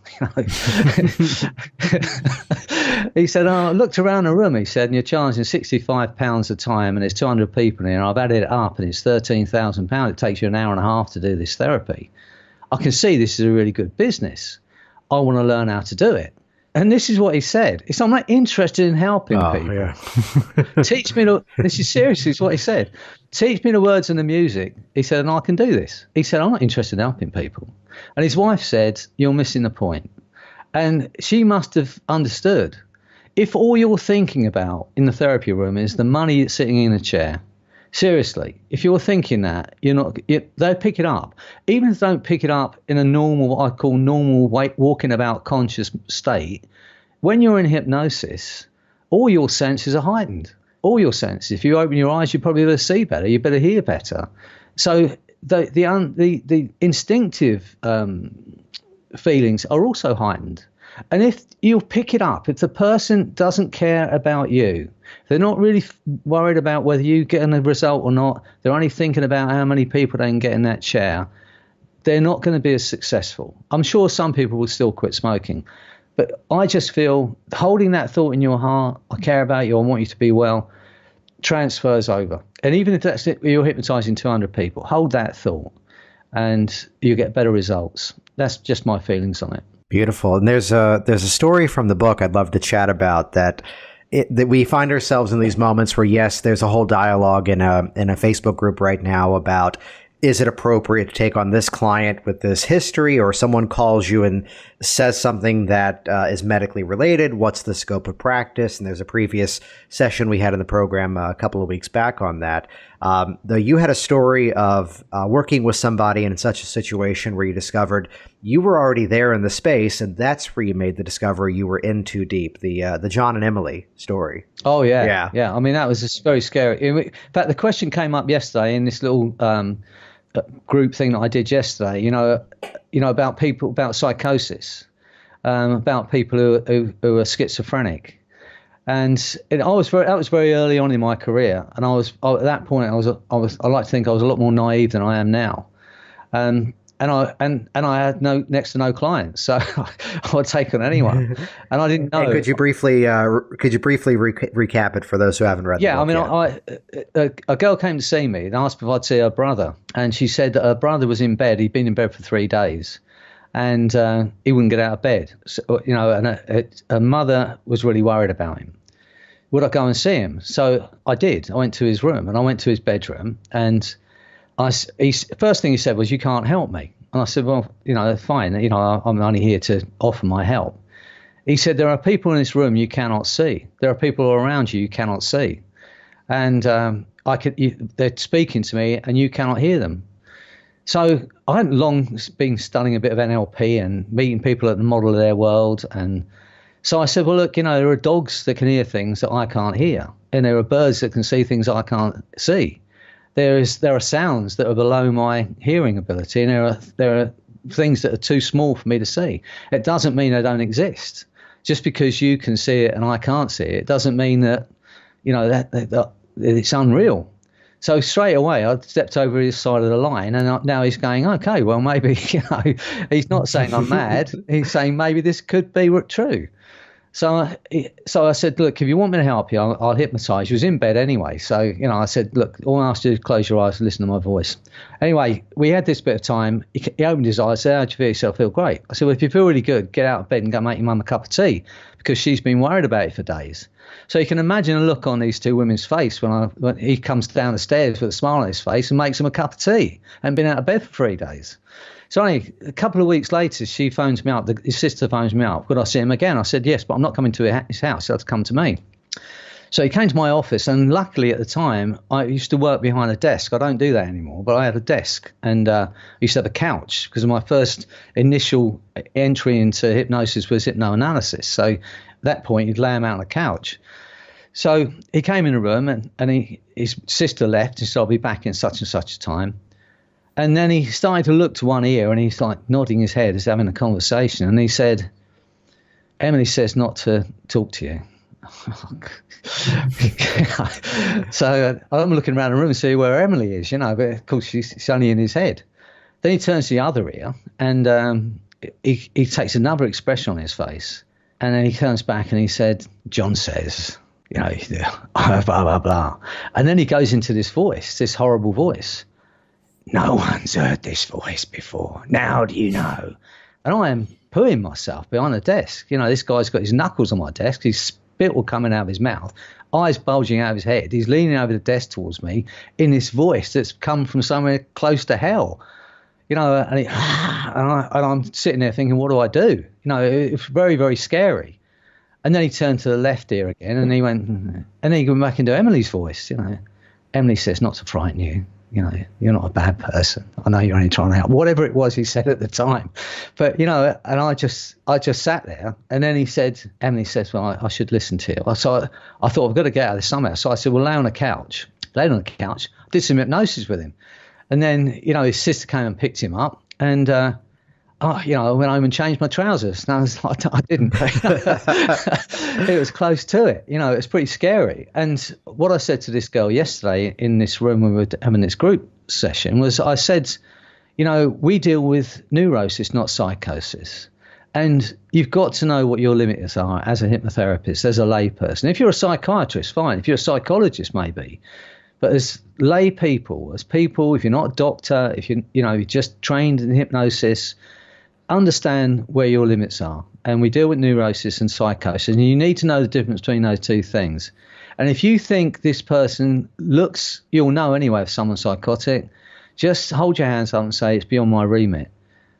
He said, I looked around the room, he said, and you're charging £65 a time and there's 200 people in here. I've added it up and it's £13,000. It takes you an hour and a half to do this therapy. I can see this is a really good business. I want to learn how to do it. And this is what he said. I'm not interested in helping people. Yeah. Teach me this is seriously what he said. Teach me the words and the music. He said, and I can do this. He said, I'm not interested in helping people. And his wife said, you're missing the point. And she must have understood. If all you're thinking about in the therapy room is the money that's sitting in a chair, seriously, if you're thinking that, they'll pick it up. Even if they don't pick it up in a normal, what I call normal walking about conscious state, when you're in hypnosis, all your senses are heightened. All your senses. If you open your eyes, you probably better see better. You better hear better. So the instinctive feelings are also heightened. And if you pick it up, if the person doesn't care about you, they're not really worried about whether you get a result or not, they're only thinking about how many people they can get in that chair, they're not going to be as successful. I'm sure some people will still quit smoking. But I just feel holding that thought in your heart, I care about you, I want you to be well, transfers over. And even if that's it, you're hypnotizing 200 people, hold that thought and you get better results. That's just my feelings on it. Beautiful. And there's a story from the book I'd love to chat about that we find ourselves in these moments where, yes, there's a whole dialogue in a Facebook group right now about, is it appropriate to take on this client with this history, or someone calls you and says something that is medically related? What's the scope of practice? And there's a previous session we had in the program a couple of weeks back on that. Though you had a story of working with somebody in such a situation where you discovered you were already there in the space, and that's where you made the discovery you were in too deep, the John and Emily story. Oh, yeah. Yeah. I mean, that was just very scary. In fact, the question came up yesterday in this little group thing that I did yesterday, about people, about psychosis. about people who are schizophrenic. And that was very early on in my career. And at that point, I like to think I was a lot more naive than I am now. And I had next to no clients, so I would take on anyone, and I didn't know. Hey, could you briefly recap it for those who haven't read? Yeah, the book yet? A girl came to see me and asked if I'd see her brother, and she said that her brother was in bed. He'd been in bed for 3 days, and he wouldn't get out of bed. So, and her mother was really worried about him. Would I go and see him? So I did. I went to his room and I went to his bedroom, and first thing he said was, "You can't help me." And I said, "Well, fine. I'm only here to offer my help." He said, "There are people in this room you cannot see. There are people around you cannot see, and they're speaking to me, and you cannot hear them." So I hadn't long been studying a bit of NLP and meeting people at the model of their world, and so I said, "Well, look, there are dogs that can hear things that I can't hear, and there are birds that can see things that I can't see. There are sounds that are below my hearing ability, and there are things that are too small for me to see. It doesn't mean they don't exist. Just because you can see it and I can't see it doesn't mean that that it's unreal." So straight away, I stepped over his side of the line, and now he's going, "Okay, well, maybe he's not saying I'm mad. He's saying maybe this could be true." So I said, "Look, if you want me to help you, I'll hypnotize you." He was in bed anyway. So, I said, "Look, all I ask you is close your eyes and listen to my voice." Anyway, we had this bit of time. He opened his eyes, said, "How do you feel yourself?" "Feel great." I said, "Well, if you feel really good, get out of bed and go make your mum a cup of tea, because she's been worried about it for days." So you can imagine a look on these two women's face when he comes down the stairs with a smile on his face and makes them a cup of tea, and been out of bed for 3 days. So only a couple of weeks later, she phones me up. His sister phones me up. "Would I see him again?" I said, "Yes, but I'm not coming to his house. He'll have to come to me." So he came to my office, and luckily at the time, I used to work behind a desk. I don't do that anymore, but I had a desk, and I used to have a couch, because my first initial entry into hypnosis was hypnoanalysis. So at that point, you'd lay him out on a couch. So he came in the room, and his sister left. He said, "I'll be back in such and such a time." And then he started to look to one ear, and he's like nodding his head as having a conversation. And he said, "Emily says not to talk to you." So I'm looking around the room to see where Emily is, but of course she's only in his head. Then he turns to the other ear, and he takes another expression on his face. And then he turns back and he said, "John says, blah, blah, blah." And then he goes into this voice, this horrible voice. "No one's heard this voice before. Now do you know?" And I am pooing myself behind the desk. This guy's got his knuckles on my desk. His spit will coming out of his mouth, eyes bulging out of his head. He's leaning over the desk towards me in this voice that's come from somewhere close to hell. And I'm sitting there thinking, what do I do? It's very, very scary. And then he turned to the left ear again, and he went, and then he went back into Emily's voice. "Emily says not to frighten you. You're not a bad person. I know you're only trying to help." Whatever it was he said at the time. But, and I just sat there. And then he said, "Emily says, well, I should listen to you." So I thought, I've got to get out of this somehow. So I said, "Well, lay on the couch." Laid on the couch, did some hypnosis with him. And then, his sister came and picked him up. And, I went home and changed my trousers. And I was like, I didn't. It was close to it. It was pretty scary. And what I said to this girl yesterday in this room when we were having this group session was, I said, we deal with neurosis, not psychosis. And you've got to know what your limits are as a hypnotherapist, as a layperson. If you're a psychiatrist, fine. If you're a psychologist, maybe. But as lay people, if you're not a doctor, if you're just trained in hypnosis, understand where your limits are. And we deal with neurosis and psychosis, and you need to know the difference between those two things. And if you think this person looks, you'll know anyway if someone's psychotic, just hold your hands up and say, "It's beyond my remit."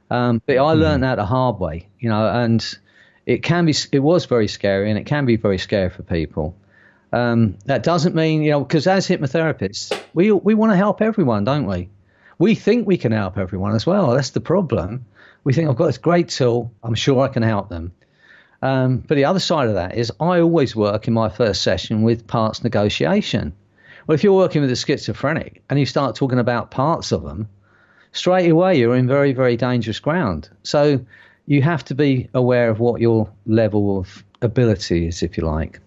But I learned that the hard way, and it was very scary, and it can be very scary for people. That doesn't mean, because as hypnotherapists, we want to help everyone, don't we? We think we can help everyone as well. That's the problem. We think, I've got this great tool, I'm sure I can help them. But the other side of that is I always work in my first session with parts negotiation. Well, if you're working with a schizophrenic and you start talking about parts of them, straight away you're in very, very dangerous ground. So, you have to be aware of what your level of ability is, if you like,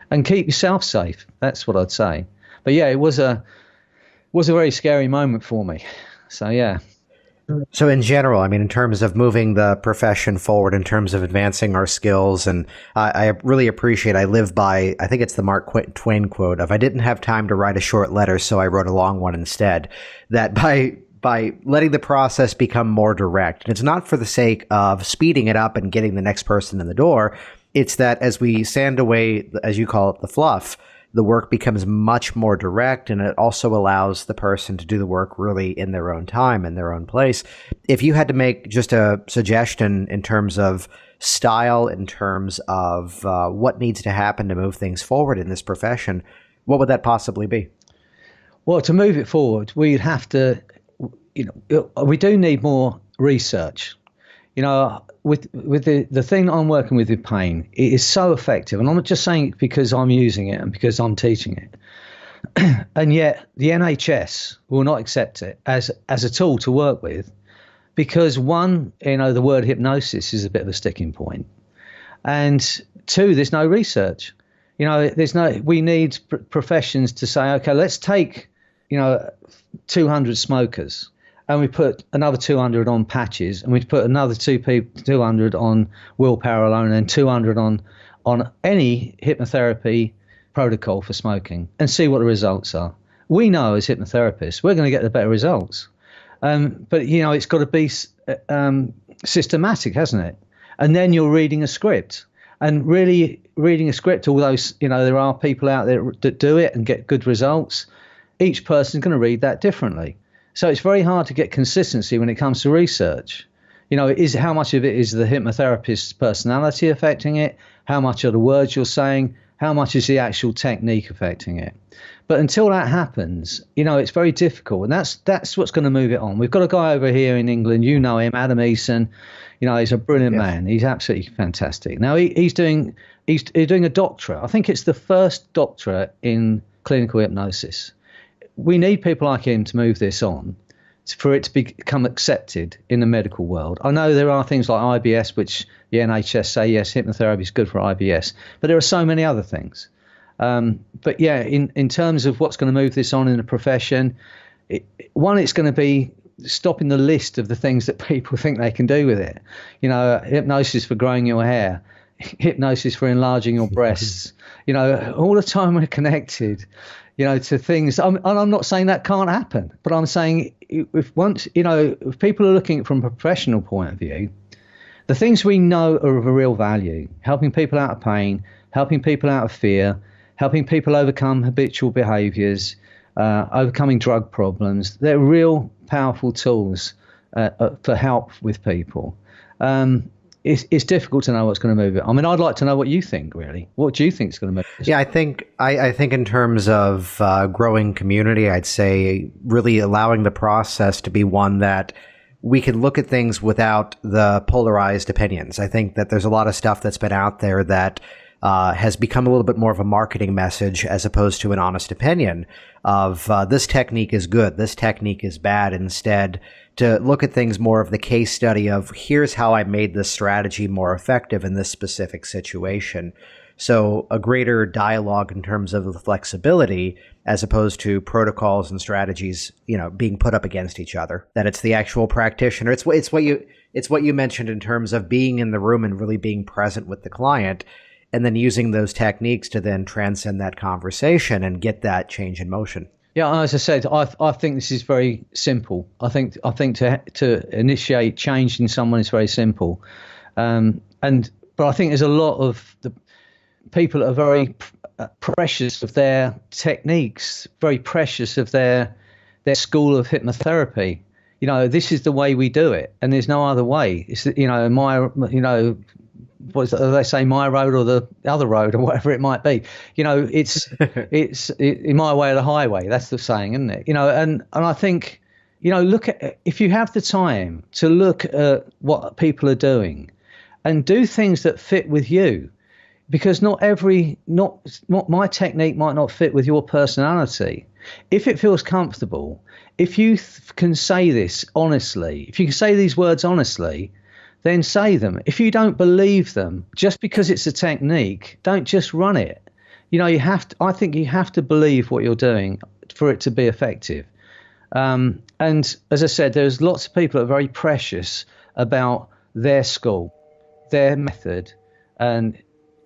and keep yourself safe. That's what I'd say. But yeah, it was a very scary moment for me. So yeah. So in general, I mean, in terms of moving the profession forward, in terms of advancing our skills, and I really appreciate, I live by, I think it's the Mark Twain quote of, I didn't have time to write a short letter, so I wrote a long one instead. That by letting the process become more direct, and it's not for the sake of speeding it up and getting the next person in the door, it's that as we sand away, as you call it, the fluff, the work becomes much more direct, and it also allows the person to do the work really in their own time, in their own place. If you had to make just a suggestion in terms of style, in terms of what needs to happen to move things forward in this profession, what would that possibly be? Well, to move it forward, we'd have to, we do need more research. With the thing that I'm working with pain, it is so effective, and I'm not just saying it because I'm using it and because I'm teaching it. And yet the NHS will not accept it as a tool to work with, because one, the word hypnosis is a bit of a sticking point, and two, there's no research. We need professions to say, okay, let's take 200 smokers, and we put another 200 on patches, and we put another 200 on willpower alone, and 200 on any hypnotherapy protocol for smoking, and see what the results are. We know as hypnotherapists we're going to get the better results, but it's got to be systematic, hasn't it? And then you're reading a script, and really reading a script. Although there are people out there that do it and get good results, each person's going to read that differently. So it's very hard to get consistency when it comes to research. How much of it is the hypnotherapist's personality affecting it? How much are the words you're saying? How much is the actual technique affecting it? But until that happens, it's very difficult. And that's what's going to move it on. We've got a guy over here in England, him, Adam Eason. He's a brilliant man. He's absolutely fantastic. Now he's doing a doctorate. I think it's the first doctorate in clinical hypnosis. We need people like him to move this on, for it to become accepted in the medical world. I know there are things like IBS, which the NHS say, yes, hypnotherapy is good for IBS, but there are so many other things. But yeah, in terms of what's going to move this on in the profession, it's going to be stopping the list of the things that people think they can do with it. Hypnosis for growing your hair, hypnosis for enlarging your breasts. All the time we're connected, to things. I'm not saying that can't happen, but I'm saying if people are looking from a professional point of view, the things we know are of a real value: helping people out of pain, helping people out of fear, helping people overcome habitual behaviours, overcoming drug problems. They're real powerful tools for help with people. It's difficult to know what's going to move it. I mean, I'd like to know what you think, really. What do you think is going to move it? Yeah, I think in terms of growing community, I'd say really allowing the process to be one that we can look at things without the polarized opinions. I think that there's a lot of stuff that's been out there that has become a little bit more of a marketing message as opposed to an honest opinion of this technique is good, this technique is bad. Instead, to look at things more of the case study of here's how I made this strategy more effective in this specific situation. So a greater dialogue in terms of the flexibility as opposed to protocols and strategies, being put up against each other. That it's the actual practitioner. It's what you mentioned in terms of being in the room and really being present with the client, and then using those techniques to then transcend that conversation and get that change in motion. Yeah, as I said, I think this is very simple. I think to initiate change in someone is very simple, but I think there's a lot of the people are very precious of their techniques, very precious of their school of hypnotherapy. This is the way we do it, and there's no other way. It's what is it, they say, my road or the other road or whatever it might be. It's in my way or the highway. That's the saying, isn't it? And I think, look at, if you have the time to look at what people are doing and do things that fit with you, because not my technique might not fit with your personality. If it feels comfortable, if you can say this honestly, if you can say these words honestly, then say them. If you don't believe them, just because it's a technique, don't just run it. I think you have to believe what you're doing for it to be effective. And as I said, there's lots of people that are very precious about their school, their method. And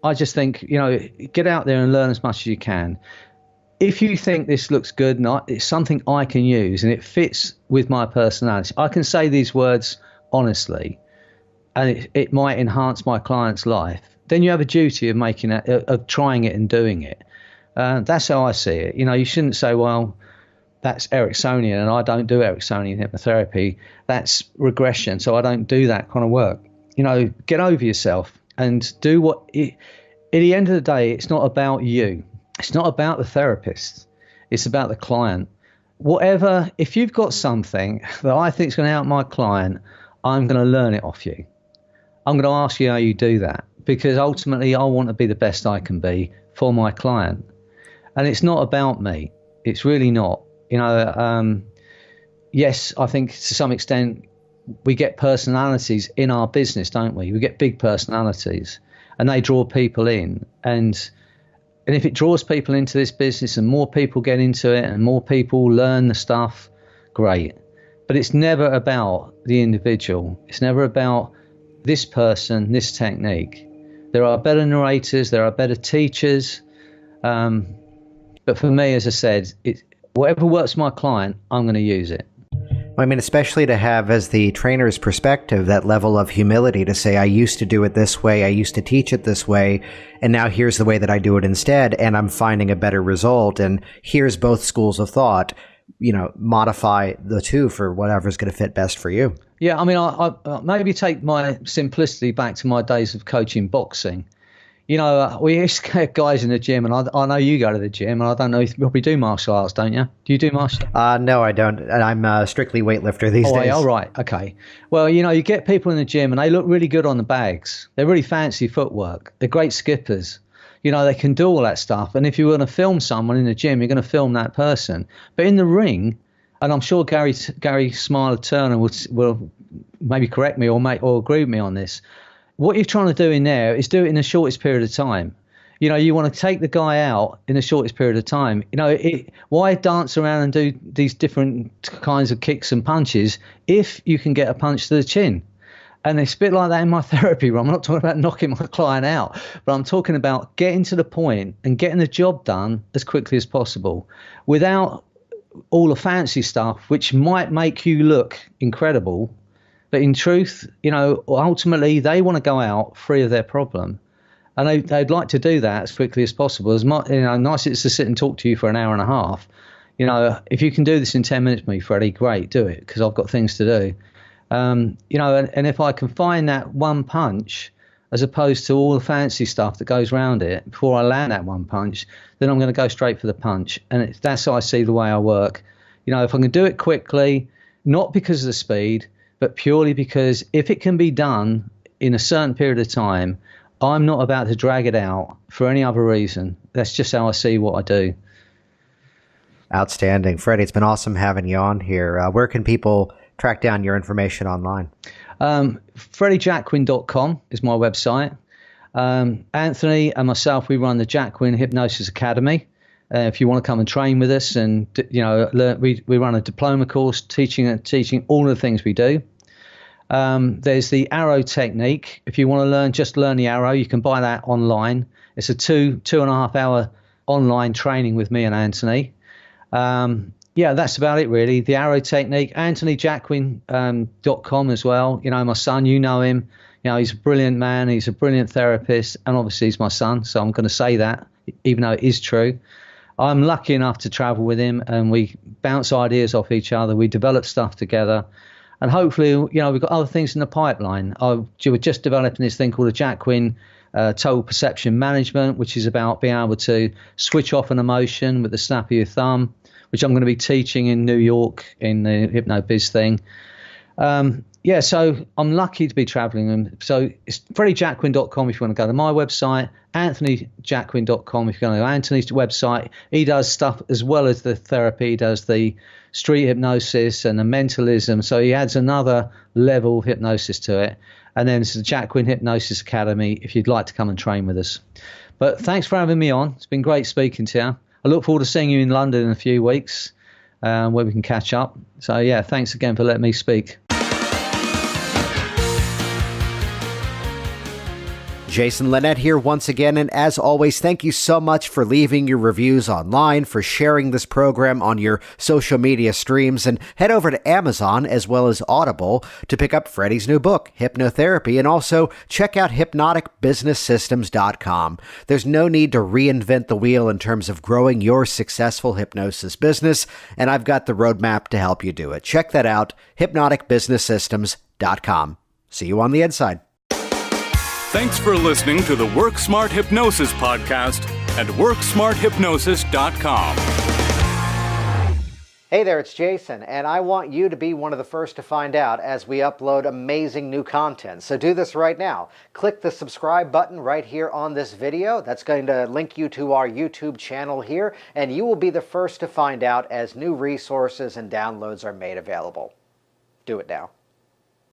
I just think, get out there and learn as much as you can. If you think this looks good and it's something I can use and it fits with my personality, I can say these words honestly, and it might enhance my client's life, then you have a duty of of trying it and doing it. That's how I see it. You shouldn't say, well, that's Ericksonian and I don't do Ericksonian hypnotherapy. That's regression, so I don't do that kind of work. Get over yourself and do at the end of the day, it's not about you. It's not about the therapist. It's about the client. If you've got something that I think is going to help my client, I'm going to learn it off you. I'm going to ask you how you do that, because ultimately I want to be the best I can be for my client. And it's not about me. It's really not. Yes, I think to some extent we get personalities in our business, don't we? We get big personalities and they draw people in. And if it draws people into this business and more people get into it and more people learn the stuff, great. But it's never about the individual. It's never about this person, this technique. There are better narrators, there are better teachers. But for me, as I said, whatever works for my client, I'm going to use it. I mean, especially to have as the trainer's perspective, that level of humility to say, I used to do it this way, I used to teach it this way, and now here's the way that I do it instead, and I'm finding a better result. And here's both schools of thought, modify the two for whatever's going to fit best for you. Yeah, I mean, I maybe take my simplicity back to my days of coaching boxing. We used to get guys in the gym, and I know you go to the gym, and I don't know if you probably do martial arts, don't you? Do you do martial arts? No, I don't. I'm a strictly weightlifter these days. Oh, right. Okay. Well, you get people in the gym, and they look really good on the bags. They're really fancy footwork. They're great skippers. They can do all that stuff. And if you were going to film someone in the gym, you're going to film that person. But in the ring, and I'm sure Gary Smiler Turner will maybe correct me or agree with me on this. What you're trying to do in there is do it in the shortest period of time. You want to take the guy out in the shortest period of time. Why dance around and do these different kinds of kicks and punches if you can get a punch to the chin? And it's a bit like that in my therapy room. I'm not talking about knocking my client out, but I'm talking about getting to the point and getting the job done as quickly as possible without all the fancy stuff, which might make you look incredible. But in truth, ultimately they want to go out free of their problem, and they'd like to do that as quickly as possible. As much, nice it's to sit and talk to you for an hour and a half. If you can do this in 10 minutes, me, Freddie, great, do it, because I've got things to do. And if I can find that one punch, as opposed to all the fancy stuff that goes around it, before I land that one punch, then I'm going to go straight for the punch. And that's how I see the way I work. If I can do it quickly, not because of the speed, but purely because if it can be done in a certain period of time, I'm not about to drag it out for any other reason. That's just how I see what I do. Outstanding. Freddie, it's been awesome having you on here. Where can people track down your information online? FreddyJacquin.com is my website. Anthony and myself, we run the Jacquin Hypnosis Academy. If you want to come and train with us, and learn, we run a diploma course teaching all of the things we do. There's the arrow technique. If you want to learn the arrow, you can buy that online. It's a 2.5 hour online training with me and Anthony. That's about it really. The arrow technique, AnthonyJacquin.com as well. My son, you know him. He's a brilliant man. He's a brilliant therapist, and obviously he's my son. So I'm going to say that, even though it is true. I'm lucky enough to travel with him, and we bounce ideas off each other. We develop stuff together, and hopefully, we've got other things in the pipeline. We're just developing this thing called a Jacquin Total Perception Management, which is about being able to switch off an emotion with the snap of your thumb, which I'm going to be teaching in New York in the HypnoBiz thing. Yeah, so I'm lucky to be traveling. And so it's freddyjacquin.com if you want to go to my website, anthonyjacquin.com if you want to go to Anthony's website. He does stuff as well as the therapy. He does the street hypnosis and the mentalism. So he adds another level of hypnosis to it. And then it's the Jacquin Hypnosis Academy if you'd like to come and train with us. But thanks for having me on. It's been great speaking to you. I look forward to seeing you in London in a few weeks where we can catch up. So, yeah, thanks again for letting me speak. Jason Linett here once again, and as always, thank you so much for leaving your reviews online, for sharing this program on your social media streams, and head over to Amazon as well as Audible to pick up Freddy's new book, Hypnotherapy, and also check out hypnoticbusinesssystems.com. There's no need to reinvent the wheel in terms of growing your successful hypnosis business, and I've got the roadmap to help you do it. Check that out, hypnoticbusinesssystems.com. See you on the inside. Thanks for listening to the Work Smart Hypnosis podcast at WorkSmartHypnosis.com. Hey there, it's Jason, and I want you to be one of the first to find out as we upload amazing new content. So do this right now. Click the subscribe button right here on this video. That's going to link you to our YouTube channel here, and you will be the first to find out as new resources and downloads are made available. Do it now.